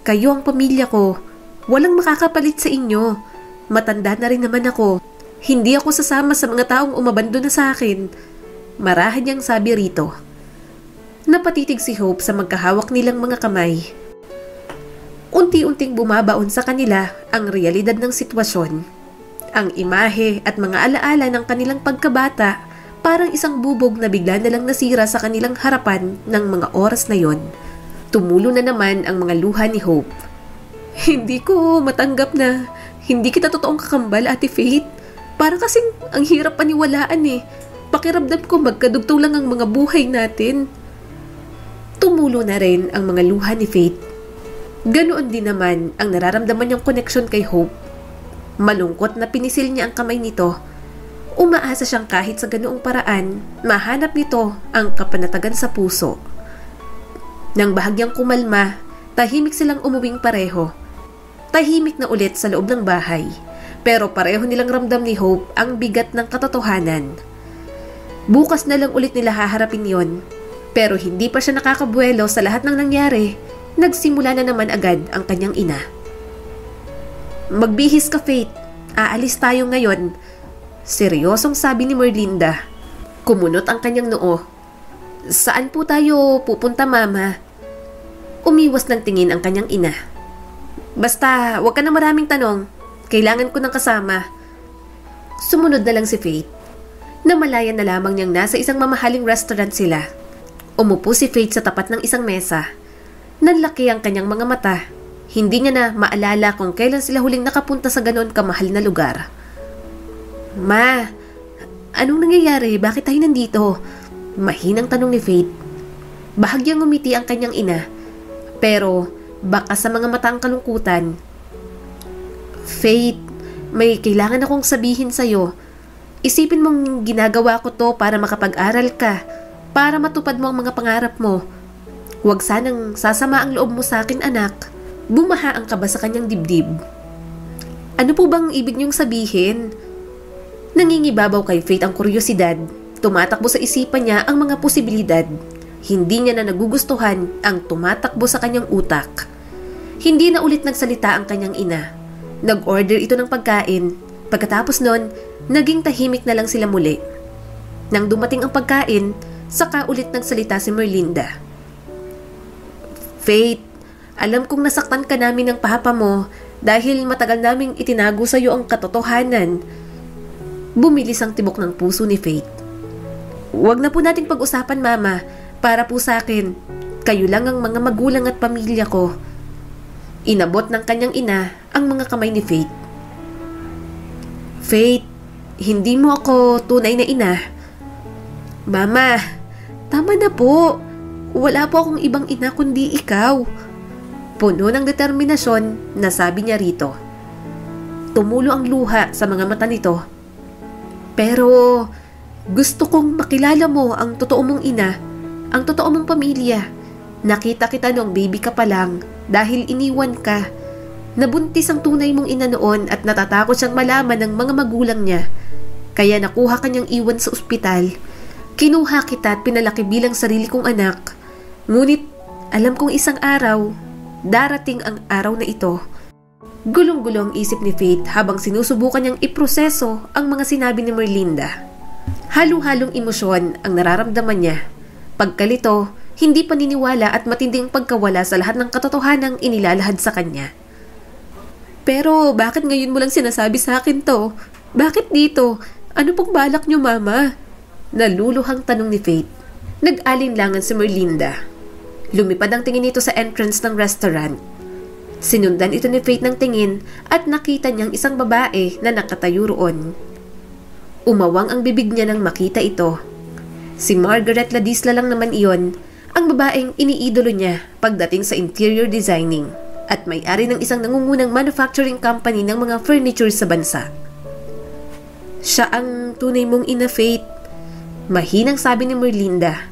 kayo ang pamilya ko. Walang makakapalit sa inyo. Matanda na rin naman ako. Hindi ako sasama sa mga taong umabando na sa akin. Marahan niyang sabi rito. Napatitig si Hope sa magkahawak nilang mga kamay. Unti-unting bumabaon sa kanila ang realidad ng sitwasyon. Ang imahe at mga alaala ng kanilang pagkabata parang isang bubog na bigla na lang nasira sa kanilang harapan ng mga oras na yon. Tumulo na naman ang mga luha ni Hope. Hindi ko matanggap na hindi kita totoong kakambal, Ate Faith. Para kasing ang hirap paniwalaan eh. Pakiramdam ko magkadugtong lang ang mga buhay natin. Tumulo na rin ang mga luha ni Faith. Ganoon din naman ang nararamdaman niyang koneksyon kay Hope. Malungkot na pinisil niya ang kamay nito. Umaasa siyang kahit sa ganoong paraan, mahanap nito ang kapanatagan sa puso. Nang bahagyang kumalma, tahimik silang umuwing pareho. Tahimik na ulit sa loob ng bahay. Pero pareho nilang ramdam ni Hope ang bigat ng katotohanan. Bukas na lang ulit nila haharapin yon. Pero hindi pa siya nakakabuelo sa lahat ng nangyari. Nagsimula na naman agad ang kanyang ina. Magbihis ka, Faith. Aalis tayo ngayon. Seryosong sabi ni Merlinda. Kumunot ang kanyang noo. Saan po tayo pupunta, Mama? Umiwas ng tingin ang kanyang ina. Basta, wag ka na maraming tanong. Kailangan ko ng kasama. Sumunod na lang si Faith. Namalayan na lamang niyang nasa isang mamahaling restaurant sila. Umupo si Faith sa tapat ng isang mesa. Nanlaki ang kanyang mga mata. Hindi niya na maalala kung kailan sila huling nakapunta sa ganon kamahal na lugar. Ma, anong nangyayari? Bakit tayo nandito? Mahinang tanong ni Faith. Bahagyang ngumiti ang kanyang ina. Pero baka sa mga mata ang kalungkutan. Faith, may kailangan akong sabihin sa'yo. Isipin mong ginagawa ko to para makapag-aral ka, para matupad mo ang mga pangarap mo. Huwag sanang sasama ang loob mo sa akin, anak. Bumaha ang kaba sa kanyang dibdib. Ano po bang ibig niyong sabihin? Nangingibabaw kay Faith ang kuryosidad. Tumatakbo sa isipan niya ang mga posibilidad. Hindi niya na nagugustuhan ang tumatakbo sa kanyang utak. Hindi na ulit nagsalita ang kanyang ina. Nag-order ito ng pagkain. Pagkatapos nun, naging tahimik na lang sila muli. Nang dumating ang pagkain, saka ulit nagsalita si Merlinda. Faith, alam kong nasaktan ka namin ng papa mo dahil matagal naming itinago sa iyo ang katotohanan. Bumilis ang tibok ng puso ni Faith. Huwag na po nating pag-usapan, Mama. Para po sa akin, kayo lang ang mga magulang at pamilya ko. Inabot ng kanyang ina ang mga kamay ni Faith. Faith, hindi mo ako tunay na ina. Mama, tama na po. Wala po akong ibang ina kundi ikaw. Puno ng determinasyon na sabi niya rito. Tumulo ang luha sa mga mata nito. Pero gusto kong makilala mo ang totoo mong ina, ang totoo mong pamilya. Nakita kita noong baby ka pa lang dahil iniwan ka. Nabuntis ang tunay mong ina noon at natatakot siyang malaman ng mga magulang niya. Kaya nakuha kanyang iwan sa ospital. Kinuha kita at pinalaki bilang sarili kong anak. Ngunit alam kong isang araw, darating ang araw na ito. Gulong-gulong isip ni Faith habang sinusubukan niyang iproseso ang mga sinabi ni Merlinda. Halo-halong emosyon ang nararamdaman niya. Pagkalito, hindi paniniwala at matinding pagkawala sa lahat ng katotohanang inilalahad sa kanya. Pero bakit ngayon mo lang sinasabi sa akin to? Bakit dito? Ano pong balak niyo, Mama? Naluluhang tanong ni Faith. Nag-alinlangan si Merlinda. Lumipad ang tingin nito sa entrance ng restaurant. Sinundan ito ni Faith ng tingin at nakita niyang isang babae na nakatayo roon. Umawang ang bibig niya nang makita ito. Si Margaret Ladisla lang naman iyon, ang babaeng iniidolo niya pagdating sa interior designing at may-ari ng isang nangungunang manufacturing company ng mga furniture sa bansa. Siya ang tunay mong ina, Faith. Mahinang sabi ni Merlinda.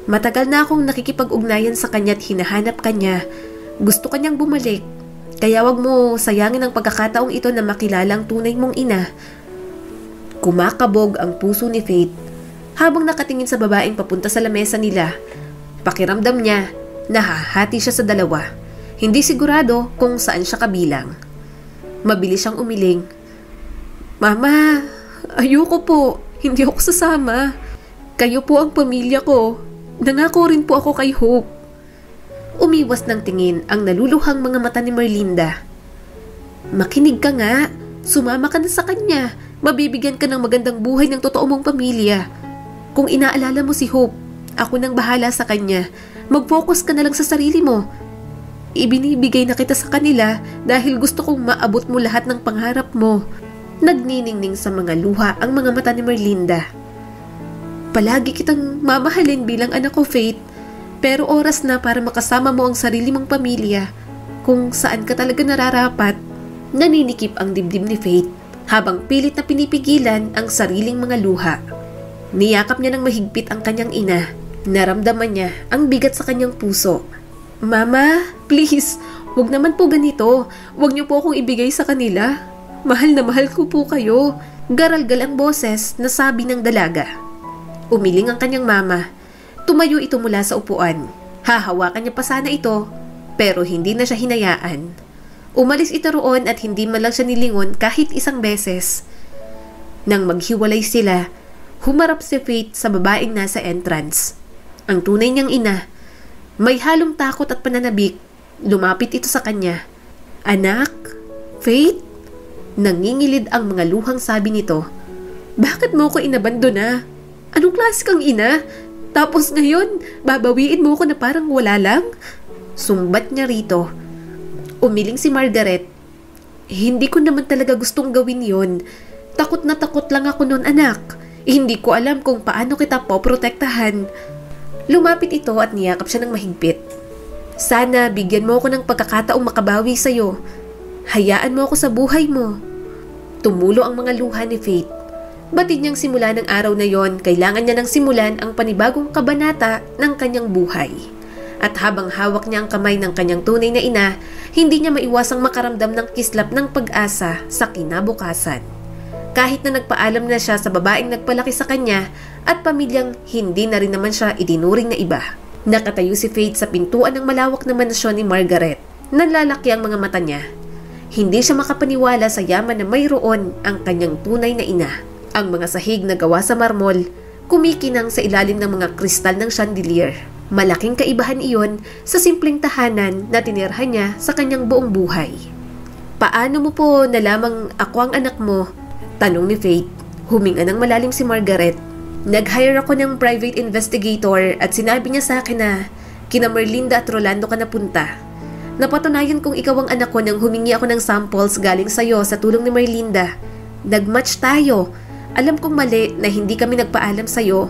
Matagal na akong nakikipag-ugnayan sa kanya at hinahanap kanya. Gusto kanyang bumalik. Kaya wag mo sayangin ang pagkakataong ito na makilala ang tunay mong ina. Kumakabog ang puso ni Faith habang nakatingin sa babaeng papunta sa lamesa nila. Pakiramdam niya, nahahati siya sa dalawa. Hindi sigurado kung saan siya kabilang. Mabilis siyang umiling. Mama, ayoko po. Hindi ako sasama. Kayo po ang pamilya ko. Nangako rin po ako kay Hope. Umiwas ng tingin ang naluluhang mga mata ni Merlinda. Makinig ka nga. Sumama ka na sa kanya. Mabibigyan ka ng magandang buhay ng totoo mong pamilya. Kung inaalala mo si Hope, ako nang bahala sa kanya. Mag-focus ka na lang sa sarili mo. Ibinibigay na kita sa kanila dahil gusto kong maabot mo lahat ng pangarap mo. Nagniningning sa mga luha ang mga mata ni Merlinda. Palagi kitang mamahalin bilang anak ko, Faith. Pero oras na para makasama mo ang sarili mong pamilya kung saan ka talaga nararapat. Naninikip ang dibdib ni Faith habang pilit na pinipigilan ang sariling mga luha. Niyakap niya ng mahigpit ang kanyang ina. Naramdaman niya ang bigat sa kanyang puso. Mama, please, wag naman po ganito. Wag niyo po akong ibigay sa kanila. Mahal na mahal ko po kayo. Garalgal ang boses na sabi ng dalaga. Umiling ang kanyang mama. Tumayo ito mula sa upuan. Hahawakan niya pa sana ito, pero hindi na siya hinayaan. Umalis ito roon at hindi man lang siya nilingon kahit isang beses. Nang maghiwalay sila, humarap si Faith sa babaeng nasa entrance. Ang tunay niyang ina. May halong takot at pananabik. Lumapit ito sa kanya. Anak? Faith? Nangingilid ang mga luhang sabi nito. Bakit mo ko inabandona? Anong klase kang ina? Tapos ngayon, babawiin mo ko na parang wala lang? Sumbat niya rito. Umiling si Margaret. Hindi ko naman talaga gustong gawin yon. Takot na takot lang ako noon, anak. Hindi ko alam kung paano kita poprotektahan. Lumapit ito at niyakap siya ng mahigpit. Sana bigyan mo ako ng pagkakataong makabawi sa'yo. Hayaan mo ako sa buhay mo. Tumulo ang mga luha ni Faith. Batid niyang simula ng araw na yon, kailangan niya nang simulan ang panibagong kabanata ng kanyang buhay. At habang hawak niya ang kamay ng kanyang tunay na ina, hindi niya maiwasang makaramdam ng kislap ng pag-asa sa kinabukasan. Kahit na nagpaalam na siya sa babaeng nagpalaki sa kanya at pamilyang hindi na rin naman siya itinuring na iba. Nakatayo si Faith sa pintuan ng malawak na mansyon ni Margaret. Nanlalaki ang mga mata niya. Hindi siya makapaniwala sa yaman na mayroon ang kanyang tunay na ina. Ang mga sahig na gawa sa marmol, kumikinang sa ilalim ng mga kristal ng chandelier. Malaking kaibahan iyon sa simpleng tahanan na tinirhan niya sa kanyang buong buhay. Paano mo po nalamang ako ang anak mo? Tanong ni Faith. Huminga ng malalim si Margaret. Nag-hire ako ng private investigator at sinabi niya sa akin na kina Merlinda at Rolando ka napunta. Napatunayan kong ikaw ang anak ko nang humingi ako ng samples galing sa'yo sa tulong ni Merlinda. Nag-match tayo. Alam kong mali na hindi kami nagpaalam sa'yo.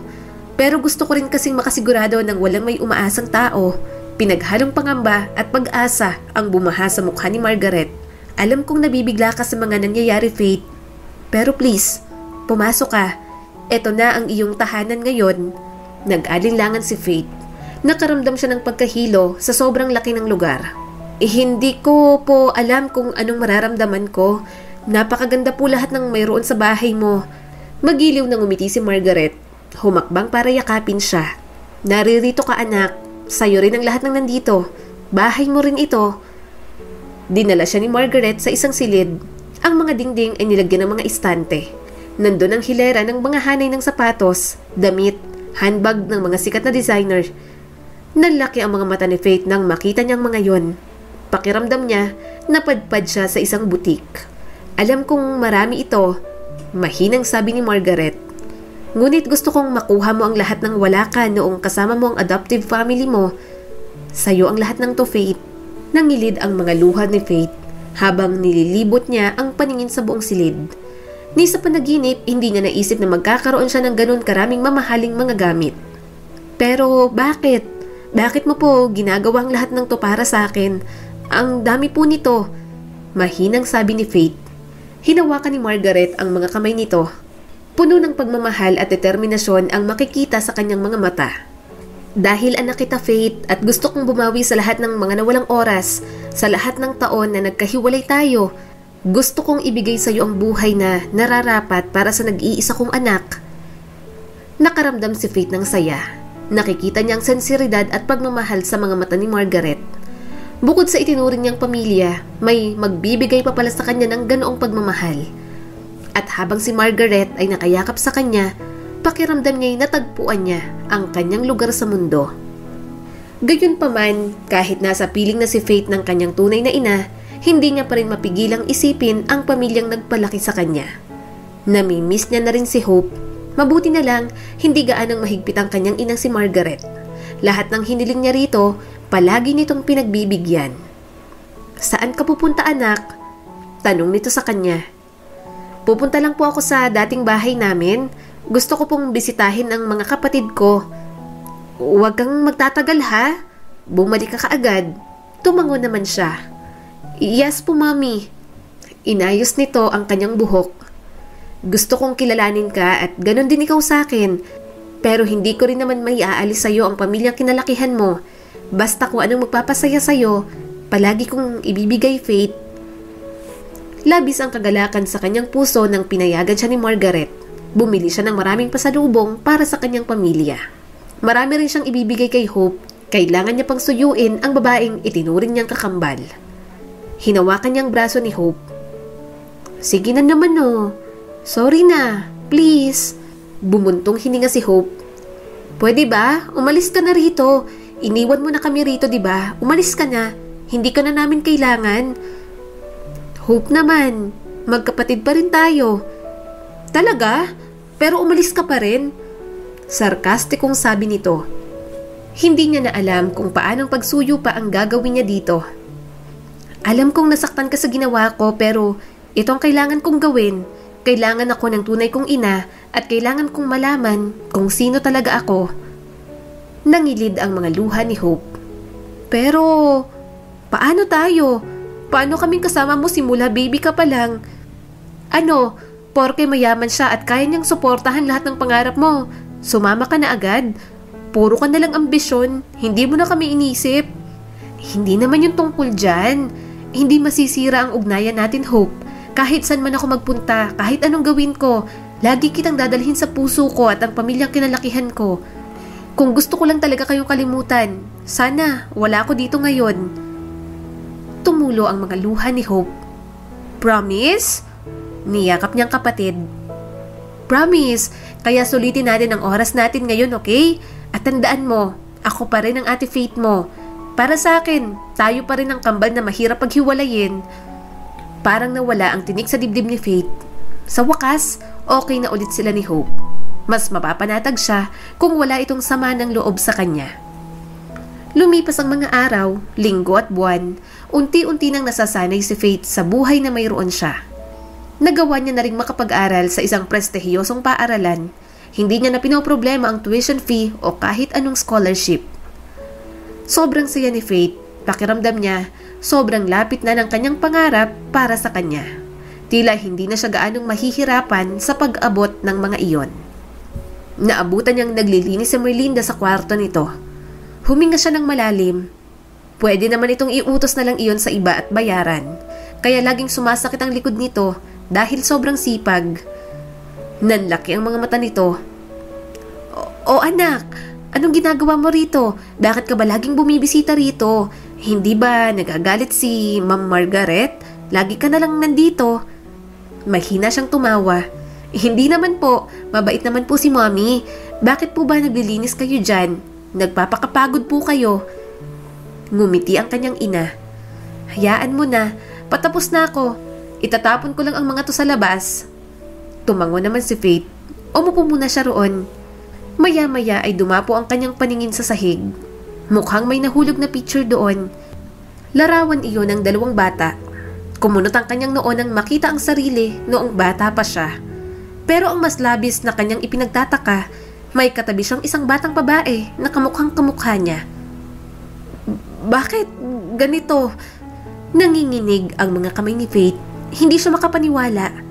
Pero gusto ko rin kasing makasigurado nang walang may umaasang tao. Pinaghalong pangamba at pag-asa ang bumaha sa mukha ni Margaret. Alam kong nabibigla ka sa mga nangyayari, Faith. Pero please, pumasok ka. Eto na ang iyong tahanan ngayon. Nag-alinlangan si Faith. Nakaramdam siya ng pagkahilo sa sobrang laki ng lugar. Hindi ko po alam kung anong mararamdaman ko. Napakaganda po lahat ng mayroon sa bahay mo. Magiliw na ngumiti si Margaret. Humakbang para yakapin siya. Naririto ka anak. Sa'yo rin ang lahat ng nandito. Bahay mo rin ito. Dinala siya ni Margaret sa isang silid. Ang mga dingding ay nilagyan ng mga istante. Nandun ang hilera ng mga hanay ng sapatos, damit, handbag ng mga sikat na designer. Nalaki ang mga mata ni Faith nang makita niyang mga yon. Pakiramdam niya, napadpad siya sa isang butik. Alam kong marami ito, mahinang sabi ni Margaret. Ngunit gusto kong makuha mo ang lahat ng wala ka noong kasama mo ang adoptive family mo. Sa'yo ang lahat ng to, Faith. Nangilid ang mga luha ni Faith habang nililibot niya ang paningin sa buong silid. Ni sa panaginip, hindi niya naisip na magkakaroon siya ng ganun karaming mamahaling mga gamit. Pero bakit? Bakit mo po ginagawa ang lahat ng to para sa akin? Ang dami po nito. Mahinang sabi ni Faith. Hinawakan ni Margaret ang mga kamay nito. Puno ng pagmamahal at determinasyon ang makikita sa kanyang mga mata. Dahil anak kita, Faith, at gusto kong bumawi sa lahat ng mga nawalang oras, sa lahat ng taon na nagkahiwalay tayo, gusto kong ibigay sa iyo ang buhay na nararapat para sa nag-iisa kong anak. Nakaramdam si Faith ng saya. Nakikita niya ang sensiridad at pagmamahal sa mga mata ni Margaret. Bukod sa itinuring niyang pamilya, may magbibigay pa pala sa kanya ng ganoong pagmamahal. At habang si Margaret ay nakayakap sa kanya, pakiramdam niya'y natagpuan niya ang kanyang lugar sa mundo. Gayunpaman, kahit nasa piling na si Faith ng kanyang tunay na ina, hindi niya pa rin mapigilang isipin ang pamilyang nagpalaki sa kanya. Namimiss niya na rin si Hope. Mabuti na lang, hindi gaanang mahigpit ang kanyang inang si Margaret. Lahat ng hiniling niya rito, palagi nitong pinagbibigyan. Saan ka pupunta, anak? Tanong nito sa kanya. Pupunta lang po ako sa dating bahay namin. Gusto ko pong bisitahin ang mga kapatid ko. Huwag kang magtatagal ha. Bumalik ka kaagad. Tumango naman siya. Yes po, Mami. Inayos nito ang kanyang buhok. Gusto kong kilalanin ka at ganun din ikaw sa akin. Pero hindi ko rin naman may aalis sa'yo ang pamilyang kinalakihan mo. Basta kung anong magpapasaya sa'yo, palagi kong ibibigay, Faith. Labis ang kagalakan sa kanyang puso nang pinayagan siya ni Margaret. Bumili siya ng maraming pasalubong para sa kanyang pamilya. Marami rin siyang ibibigay kay Hope. Kailangan niya pang suyuin ang babaeng itinuring niyang kakambal. Hinawakan niyang braso ni Hope. Sige na naman oh. Sorry na. Please. Bumuntong hininga si Hope. Pwede ba? Umalis ka na rito. Iniwan mo na kami rito, di ba? Umalis ka na. Hindi ka na namin kailangan. Hope naman. Magkapatid pa rin tayo. Talaga? Pero umalis ka pa rin? Sarkastikong sabi nito. Hindi niya na alam kung paanong pagsuyo pa ang gagawin niya dito. Alam kong nasaktan ka sa ginawa ko pero ito ang kailangan kong gawin. Kailangan ako ng tunay kong ina at kailangan kong malaman kung sino talaga ako. Nangilid ang mga luha ni Hope. Pero, paano tayo? Paano kaming kasama mo simula baby ka pa lang? Ano, porke mayaman siya at kaya niyang suportahan lahat ng pangarap mo, sumama ka na agad? Puro ka na lang ambisyon, hindi mo na kami inisip. Hindi naman yung tungkol dyan. Hindi masisira ang ugnayan natin, Hope. Kahit saan man ako magpunta, kahit anong gawin ko, lagi kitang dadalhin sa puso ko at ang pamilyang kinalakihan ko. Kung gusto ko lang talaga kayong kalimutan, sana wala ako dito ngayon. Tumulo ang mga luha ni Hope. Promise? Niyakap niyang kapatid. Promise, kaya sulitin natin ang oras natin ngayon, okay? At tandaan mo, Ako pa rin ang ate Faith mo. Para sa akin, tayo pa rin ang kambal na mahirap paghiwalayin. Parang nawala ang tinik sa dibdib ni Faith. Sa wakas, okay na ulit sila ni Hope. Mas mapapanatag siya kung wala itong sama ng loob sa kanya. Lumipas ang mga araw, linggo at buwan, unti-unti nang nasasanay si Faith sa buhay na mayroon siya. Nagawa niya na rin makapag-aral sa isang prestihiyosong paaralan. Hindi niya na pinoproblema ang tuition fee o kahit anong scholarship. Sobrang saya ni Faith. Pakiramdam niya, sobrang lapit na ng kanyang pangarap para sa kanya. Tila hindi na siya gaanong mahihirapan sa pag-abot ng mga iyon. Naabutan niyang naglilinis si Merlinda sa kwarto nito. Huminga siya ng malalim. Pwede naman itong iutos na lang iyon sa iba at bayaran. Kaya laging sumasakit ang likod nito dahil sobrang sipag. Nanlaki ang mga mata nito. O anak, anong ginagawa mo rito? Bakit ka ba laging bumibisita rito? Hindi ba nagagalit si Ma'am Margaret? Lagi ka na lang nandito. Mahina siyang tumawa. Hindi naman po, mabait naman po si Mommy. Bakit po ba naglilinis kayo dyan? Nagpapakapagod po kayo. Ngumiti ang kanyang ina. Hayaan mo na, patapos na ako. Itatapon ko lang ang mga to sa labas. Tumango naman si Faith. Umupo muna siya roon. Maya-maya ay dumapo ang kanyang paningin sa sahig. Mukhang may nahulog na picture doon. Larawan iyon ng dalawang bata. Kumunot ang kanyang noo nang makita ang sarili noong bata pa siya. Pero ang mas labis na kanyang ipinagtataka, may katabi siyang isang batang babae na kamukhang kamukha niya. Bakit ganito? Nanginginig ang mga kamay ni Faith. Hindi siya makapaniwala.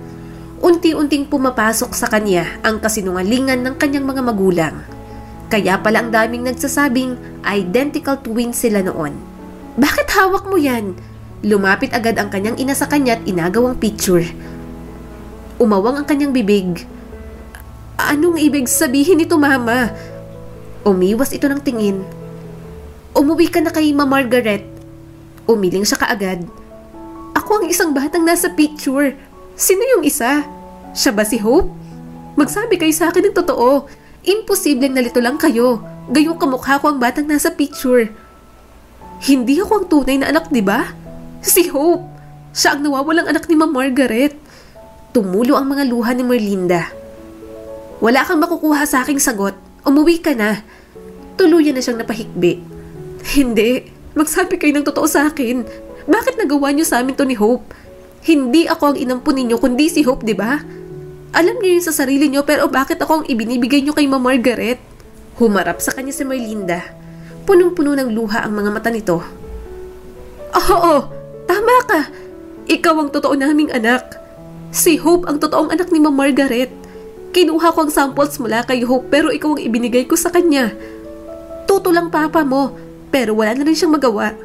Unti-unting pumapasok sa kanya ang kasinungalingan ng kanyang mga magulang. Kaya pala ang daming nagsasabing identical twins sila noon. Bakit hawak mo yan? Lumapit agad ang kanyang ina sa kanya at inagawang picture. Umawang ang kanyang bibig. Anong ibig sabihin nito, Mama? Umiwas ito ng tingin. Umuwi ka na kay Ma Margaret. Umiling siya kaagad. Ako ang isang batang nasa picture. Sino yung isa? Siya ba si Hope? Magsabi kayo sa akin ng totoo. Imposibleng nalito lang kayo. Gayong kamukha ko ang batang nasa picture. Hindi ako ang tunay na anak, di ba? Si Hope. Siya ang nawawalang anak ni Ma Margaret. Tumulo ang mga luha ni Merlinda. Wala kang makukuha sa aking sagot. Umuwi ka na. Tuluyan na siyang napahikbi. Hindi. Magsabi kayo ng totoo sa akin. Bakit nagawa niyo sa amin to ni Hope? Hindi ako ang inampun ninyo kundi si Hope, di ba? Alam niyo yun sa sarili niyo pero bakit ako ang ibinibigay niyo kay Ma Margaret? Humarap sa kanya si Merlinda. Punong-puno ng luha ang mga mata nito. Oo, tama ka. Ikaw ang totoo naming anak. Si Hope ang totoong anak ni Ma Margaret. Kinuha ko ang samples mula kay Hope pero ikaw ang ibinigay ko sa kanya. Tuto lang papa mo pero wala na rin siyang magawa.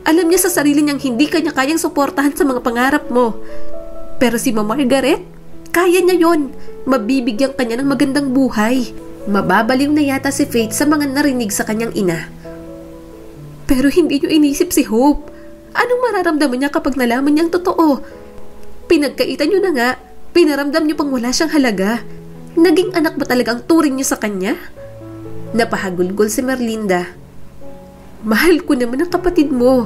Alam niya sa sarili niyang hindi kanya kayang suportahan sa mga pangarap mo. Pero si Ma Margaret, kaya niya yon. Mabibigyan kanya ng magandang buhay. Mababaliw na yata si Faith sa mga narinig sa kanyang ina. Pero hindi niyo inisip si Hope. Anong mararamdaman niya kapag nalaman niyang totoo? Pinagkaitan niyo na nga. Pinaramdam niyo pang wala siyang halaga. Naging anak ba talaga ang turing niyo sa kanya? Napahagulgol si Merlinda. Mahal ko naman ang kapatid mo.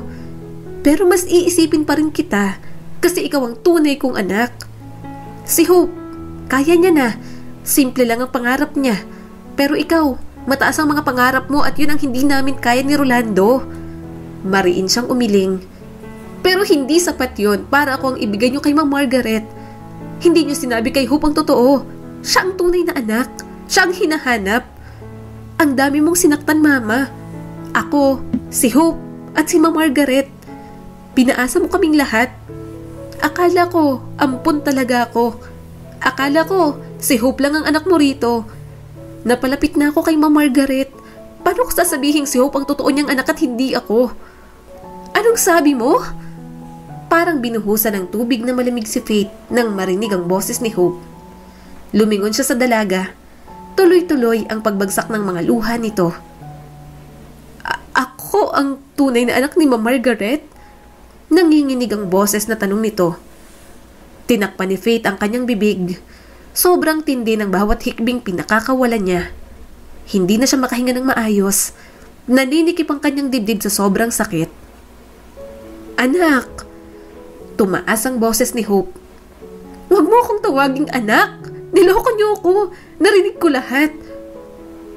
Pero mas iisipin pa rin kita kasi ikaw ang tunay kong anak. Si Hope, kaya niya na. Simple lang ang pangarap niya. Pero ikaw, mataas ang mga pangarap mo at yun ang hindi namin kaya ni Rolando. Mariin siyang umiling. Pero hindi sapat yun para ako ang ibigay niyo kay Ma Margaret. Hindi niyo sinabi kay Hope ang totoo. Siya ang tunay na anak. Siya ang hinahanap. Ang dami mong sinaktan, Mama. Ako, si Hope, at si Ma Margaret. Pinaasa mo kaming lahat. Akala ko, ampun talaga ako. Akala ko, si Hope lang ang anak mo rito. Napalapit na ako kay Ma Margaret. Paano ko sasabihin si Hope ang totoo niyang anak at hindi ako? Anong sabi mo? Parang binuhusan ng tubig na malamig si Faith nang marinig ang boses ni Hope. Lumingon siya sa dalaga. Tuloy-tuloy ang pagbagsak ng mga luha nito. Ako ang tunay na anak ni Ma Margaret? Nanginginig ang boses na tanong nito. Tinakpan ni Faith ang kanyang bibig. Sobrang tindi ng bawat hikbing pinakakawalan niya. Hindi na siya makahinga ng maayos. Naninikip ang kanyang dibdib sa sobrang sakit. Anak! Tumaas ang boses ni Hope. Huwag mo akong tawaging anak! Niloko niyo ako! Narinig ko lahat!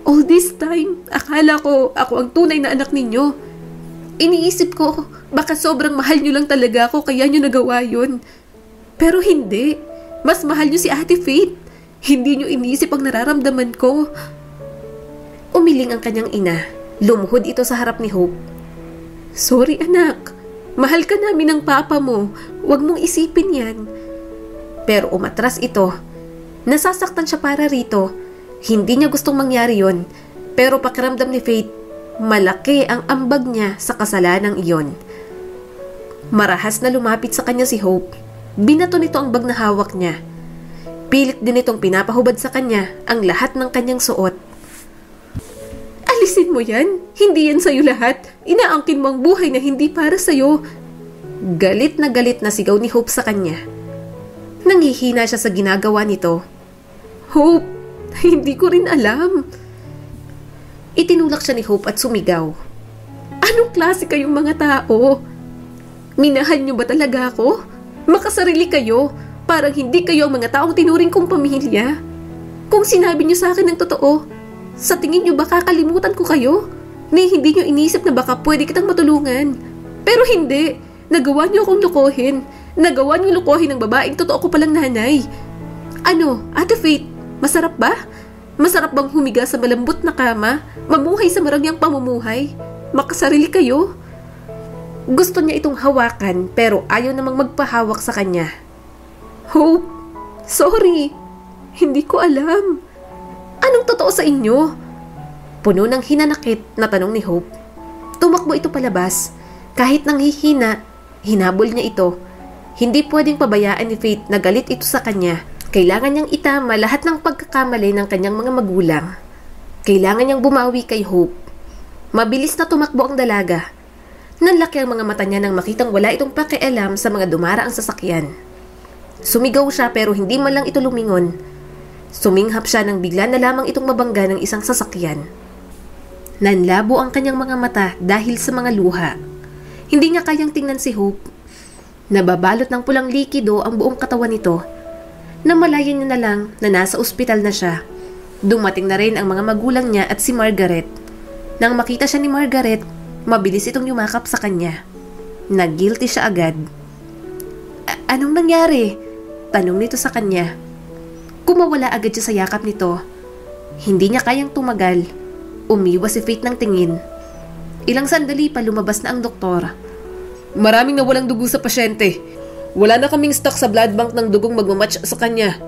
All this time, akala ko ako ang tunay na anak ninyo. Iniisip ko, baka sobrang mahal niyo lang talaga ako kaya niyo nagawa yun. Pero hindi. Mas mahal niyo si Ate Faith. Hindi niyo iniisip ang nararamdaman ko. Umiling ang kanyang ina. Lumuhod ito sa harap ni Hope. Sorry anak. Mahal ka namin ng papa mo. Huwag mong isipin yan. Pero umatras ito. Nasasaktan siya para rito. Hindi niya gustong mangyari yon. Pero pakiramdam ni Faith, malaki ang ambag niya sa kasalanang iyon. Marahas na lumapit sa kanya si Hope. Binato nito ang bag na hawak niya. Pilit din itong pinapahubad sa kanya ang lahat ng kanyang suot. Alisin mo yan. Hindi yan sa'yo lahat. Inaangkin mo ang buhay na hindi para sa'yo. Galit na sigaw ni Hope sa kanya. Nanghihina siya sa ginagawa nito. Hope, hindi ko rin alam. Itinulak siya ni Hope at sumigaw. Anong klase kayong mga tao? Minahal niyo ba talaga ako? Makasarili kayo. Parang hindi kayo ang mga taong tinuring kong pamilya. Kung sinabi niyo sa akin ng totoo, sa tingin niyo ba kakalimutan ko kayo? Ni hindi niyo inisip na baka pwede kitang matulungan. Pero hindi. Nagawa niyo akong lukohin. Nagawa niyo lukohin ng babaeng totoo ko palang nanay. Ano, Ate Faith, masarap ba? Masarap bang humiga sa malambot na kama? Mamuhay sa marangyang pamumuhay? Makasarili kayo? Gusto niya itong hawakan pero ayaw namang magpahawak sa kanya. Hope, sorry. Hindi ko alam. Anong totoo sa inyo? Puno ng hinanakit na tanong ni Hope. Tumakbo ito palabas. Kahit nanghihina, hinabol niya ito. Hindi pwedeng pabayaan ni Faith na galit ito sa kanya. Kailangan niyang itama lahat ng pagkakamali ng kanyang mga magulang. Kailangan niyang bumawi kay Hope. Mabilis na tumakbo ang dalaga. Nanlaki ang mga mata niya nang makitang wala itong pakialam sa mga dumaraang sasakyan. Sumigaw siya pero hindi man lang ito lumingon. Suminghap siya nang bigla na lamang itong mabangga ng isang sasakyan. Nanlabo ang kanyang mga mata dahil sa mga luha. Hindi niya kayang tingnan si Hope. Nababalot ng pulang likido ang buong katawan nito. Namalayan niya na lang na nasa ospital na siya. Dumating na rin ang mga magulang niya at si Margaret. Nang makita siya ni Margaret, mabilis itong yumakap sa kanya. Nag-guilty siya agad. Anong nangyari? Tanong nito sa kanya. Kumawala agad siya sa yakap nito. Hindi niya kayang tumagal. Umiwas si Faith ng tingin. Ilang sandali pa lumabas na ang doktor. Maraming nawalang dugo sa pasyente. Wala na kaming stock sa blood bank ng dugong magmamatch sa kanya.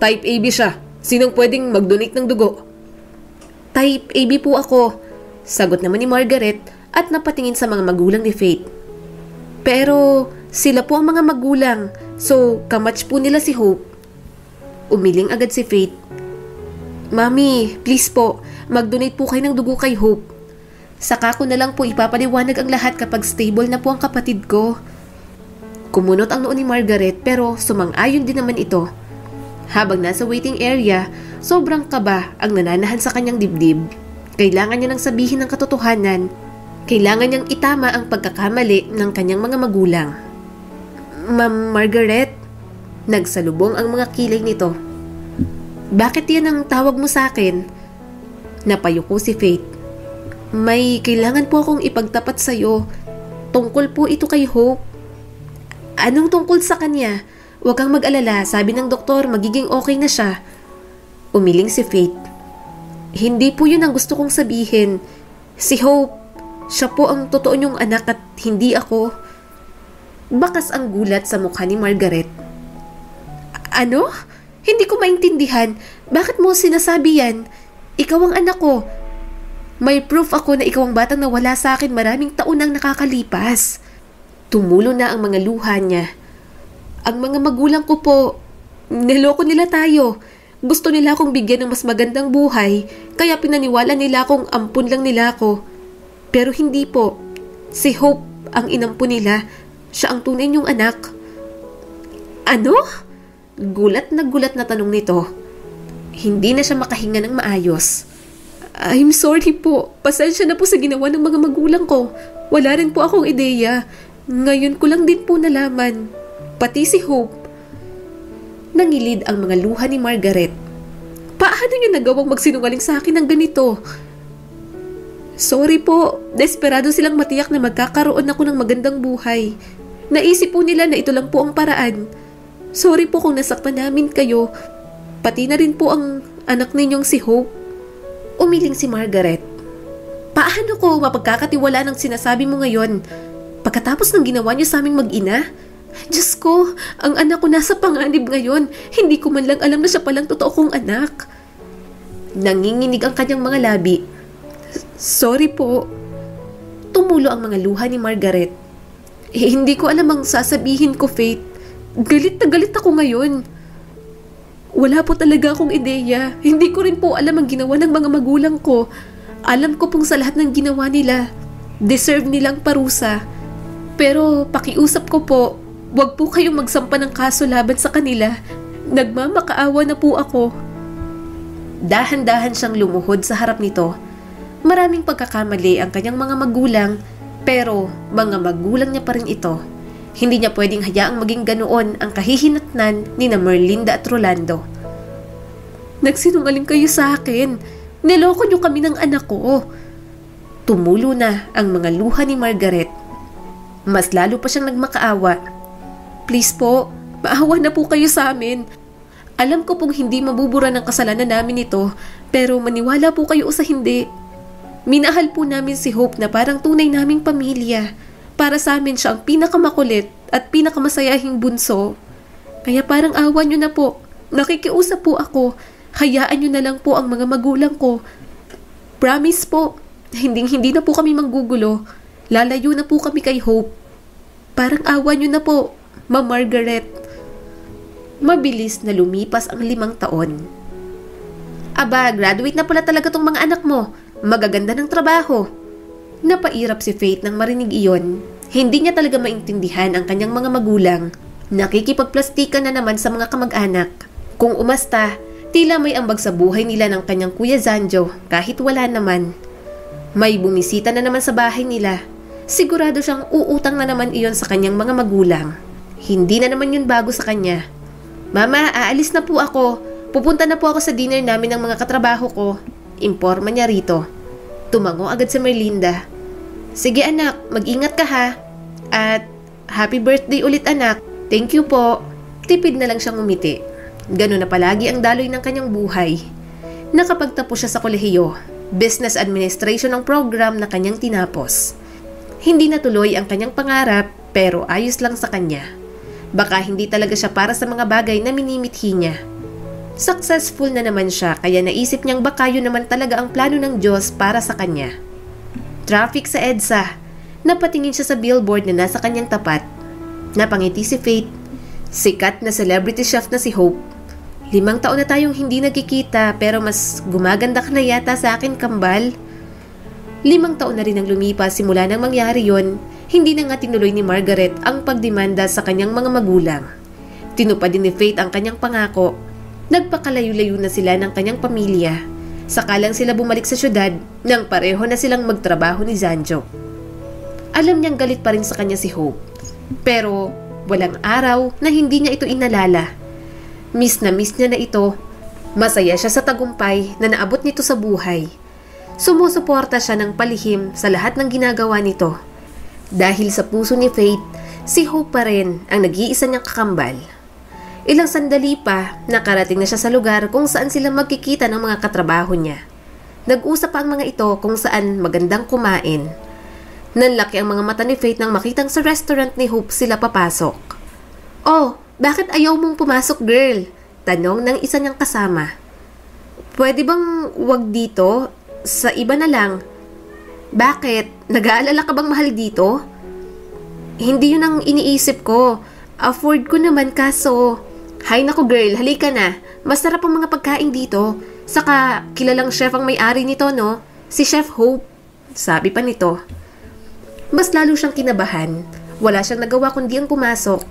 Type AB siya. Sinong pwedeng mag-donate ng dugo? Type AB po ako. Sagot naman ni Margaret at napatingin sa mga magulang ni Faith. Pero sila po ang mga magulang. So, kamatch po nila si Hope. Umiling agad si Faith. Mami, please po, mag-donate po kayo ng dugo kay Hope. Saka ko na lang po ipapaliwanag ang lahat kapag stable na po ang kapatid ko. Kumunot ang noo ni Margaret pero sumang-ayon din naman ito. Habang nasa waiting area, sobrang kaba ang nananahan sa kanyang dibdib. Kailangan niya nang sabihin ng katotohanan. Kailangan niyang itama ang pagkakamali ng kanyang mga magulang. Ma'am Margaret, nagsalubong ang mga kilay nito. Bakit yan ang tawag mo sa akin? Napayuko si Faith. May kailangan po akong ipagtapat sa'yo. Tungkol po ito kay Hope. Anong tungkol sa kanya? Huwag kang mag-alala, sabi ng doktor magiging okay na siya. Umiling si Faith. Hindi po yun ang gusto kong sabihin. Si Hope, siya po ang totoo niyong anak at hindi ako. Bakas ang gulat sa mukha ni Margaret. Ano? Hindi ko maintindihan. Bakit mo sinasabi yan? Ikaw ang anak ko. May proof ako na ikaw ang batang nawala sa akin maraming taon nang nakakalipas. Tumulo na ang mga luha niya. Ang mga magulang ko po, niloko nila tayo. Gusto nila akong bigyan ng mas magandang buhay, kaya pinaniwala nila akong ampun lang nila ako. Pero hindi po. Si Hope ang inampun nila. Siya ang tunay niyong anak. Ano? Gulat na tanong nito. Hindi na siya makahinga ng maayos. I'm sorry po. Pasensya na po sa ginawa ng mga magulang ko. Wala rin po akong ideya. Ngayon ko lang din po nalaman. Pati si Hope. Nangilid ang mga luha ni Margaret. Paano niyo nagawang magsinungaling sa akin ng ganito? Sorry po. Desperado silang matiyak na magkakaroon ako ng magandang buhay. Naisip po nila na ito lang po ang paraan. Sorry po kung nasaktan namin kayo. Pati na rin po ang anak ninyong si Hope. Umiling si Margaret. Paano ko mapagkakatiwala ng sinasabi mo ngayon? Pagkatapos ng ginawa niyo sa aming mag-ina? Diyos ko, ang anak ko nasa panganib ngayon. Hindi ko man lang alam na siya palang totoo kong anak. Nanginginig ang kanyang mga labi. Sorry po. Tumulo ang mga luha ni Margaret. Hindi ko alam ang sasabihin ko, Faith. Galit na galit ako ngayon. Wala po talaga akong ideya. Hindi ko rin po alam ang ginawa ng mga magulang ko. Alam ko pong sa lahat ng ginawa nila, deserve nilang parusa. Pero pakiusap ko po, wag po kayong magsampa ng kaso laban sa kanila. Nagmamakaawa na po ako. Dahan-dahan siyang lumuhod sa harap nito. Maraming pagkakamali ang kanyang mga magulang, pero mga magulang niya pa rin ito. Hindi niya pwedeng hayaang maging ganoon ang kahihinatnan ni na Merlinda at Rolando. Nagsinungaling kayo sa akin. Niloko niyo kami ng anak ko. Tumulo na ang mga luha ni Margaret. Mas lalo pa siyang nagmakaawa. Please po, maawa na po kayo sa amin. Alam ko pong hindi mabubura ng kasalanan namin ito, pero maniwala po kayo o sa hindi. Minahal po namin si Hope na parang tunay naming pamilya. Para sa amin siya ang pinakamakulit at pinakamasayahing bunso. Kaya parang awa niyo na po. Nakikiusap po ako. Hayaan niyo na lang po ang mga magulang ko. Promise po, hindi na po kami manggugulo. Lalayo na po kami kay Hope. Parang awa niyo na po, Ma'am Margaret. Mabilis na lumipas ang 5 taon. Aba, graduate na pala talaga tong mga anak mo. Magaganda ng trabaho. Napairap si Faith nang marinig iyon. Hindi niya talaga maintindihan ang kanyang mga magulang. Nakikipagplastikan na naman sa mga kamag-anak. Kung umasta, tila may ambag sa buhay nila ng kanyang kuya Zanjo kahit wala naman. May bumisita na naman sa bahay nila. Sigurado siyang uutang na naman iyon sa kanyang mga magulang. Hindi na naman yun bago sa kanya. Mama, aalis na po ako. Pupunta na po ako sa dinner namin ng mga katrabaho ko. Imporma niya rito. Tumango agad si Merlinda. Sige anak, mag-ingat ka ha. At happy birthday ulit anak. Thank you po. Tipid na lang siyang umiti. Ganun na palagi ang daloy ng kanyang buhay. Nakapagtapos siya sa kolehiyo. Business Administration ang program na kanyang tinapos. Hindi natuloy ang kanyang pangarap pero ayos lang sa kanya. Baka hindi talaga siya para sa mga bagay na minimithi niya. Successful na naman siya kaya naisip niyang baka yun naman talaga ang plano ng Diyos para sa kanya. Traffic sa EDSA. Napatingin siya sa billboard na nasa kanyang tapat. Napangiti si Faith. Sikat na celebrity chef na si Hope. 5 taon na tayong hindi nagkikita pero mas gumaganda ka na yata sa akin, kambal. 5 taon na rin ang lumipas simula nang mangyari yon. Hindi na nga tinuloy ni Margaret ang pagdemanda sa kanyang mga magulang. Tinupad din ni Faith ang kanyang pangako. Nagpakalayo-layo na sila ng kanyang pamilya. Sakalang sila bumalik sa syudad nang pareho na silang magtrabaho ni Zanjo. Alam niyang galit pa rin sa kanya si Hope. Pero walang araw na hindi niya ito inalala. Miss na niya na ito. Masaya siya sa tagumpay na naabot nito sa buhay. Sumusuporta siya ng palihim sa lahat ng ginagawa nito. Dahil sa puso ni Faith, si Hope pa rin ang nag-iisa niyang kakambal. Ilang sandali pa, nakarating na siya sa lugar kung saan sila magkikita ng mga katrabaho niya. Nag-usap pa ang mga ito kung saan magandang kumain. Nanlaki ang mga mata ni Faith nang makitang sa restaurant ni Hope sila papasok. Oh, bakit ayaw mong pumasok, girl? Tanong ng isa niyang kasama. Pwede bang wag dito? Sa iba na lang. Bakit? Nag-aalala ka bang mahal dito? Hindi yun ang iniisip ko. Afford ko naman kaso... Hay nako girl, halika na. Masarap ang mga pagkain dito. Saka kilalang chef ang may-ari nito, no? Si Chef Hope. Sabi pa nito. Mas lalo siyang kinabahan. Wala siyang nagawa kundi ang pumasok.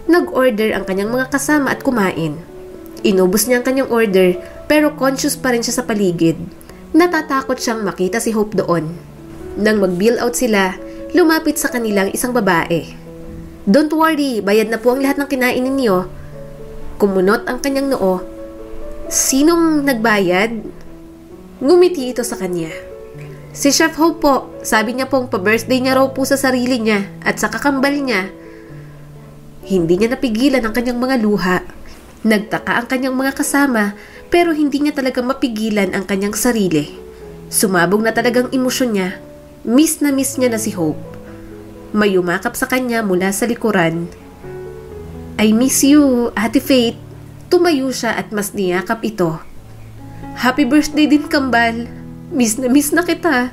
Nag-order ang kanyang mga kasama at kumain. Inubos niya ang kanyang order pero conscious pa rin siya sa paligid. Natatakot siyang makita si Hope doon. Nang mag-bill out sila, lumapit sa kanilang isang babae. "Don't worry, bayad na po ang lahat ng kinain ninyo." Kumunot ang kanyang noo. "Sinong nagbayad?" Ngumiti ito sa kanya. "Si Chef Hope po, sabi niya pong pa-birthday niya raw po sa sarili niya at sa kakambal niya." Hindi niya napigilan ang kanyang mga luha. Nagtaka ang kanyang mga kasama pero hindi niya talaga mapigilan ang kanyang sarili. Sumabog na talagang emosyon niya. Miss niya na si Hope. May umakap sa kanya mula sa likuran. "I miss you, Ate Faith." Tumayo siya at mas niyakap ito. "Happy birthday din, kambal. Miss na kita.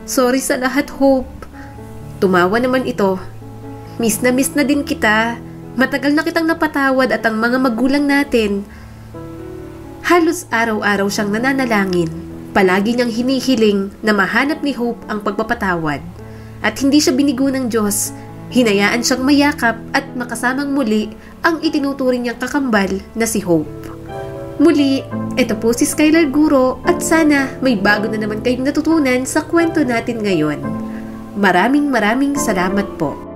Sorry sa lahat, Hope." Tumawa naman ito. Miss na din kita. Matagal na kitang napatawad at ang mga magulang natin." Halos araw-araw siyang nananalangin. Palagi niyang hinihiling na mahanap ni Hope ang pagpapatawad. At hindi siya binigo ng Diyos. Hinayaan siyang mayakap at makasamang muli ang itinuturing niyang kakambal na si Hope. Muli, ito po si Skylar Guro at sana may bago na naman kayong natutunan sa kwento natin ngayon. Maraming salamat po.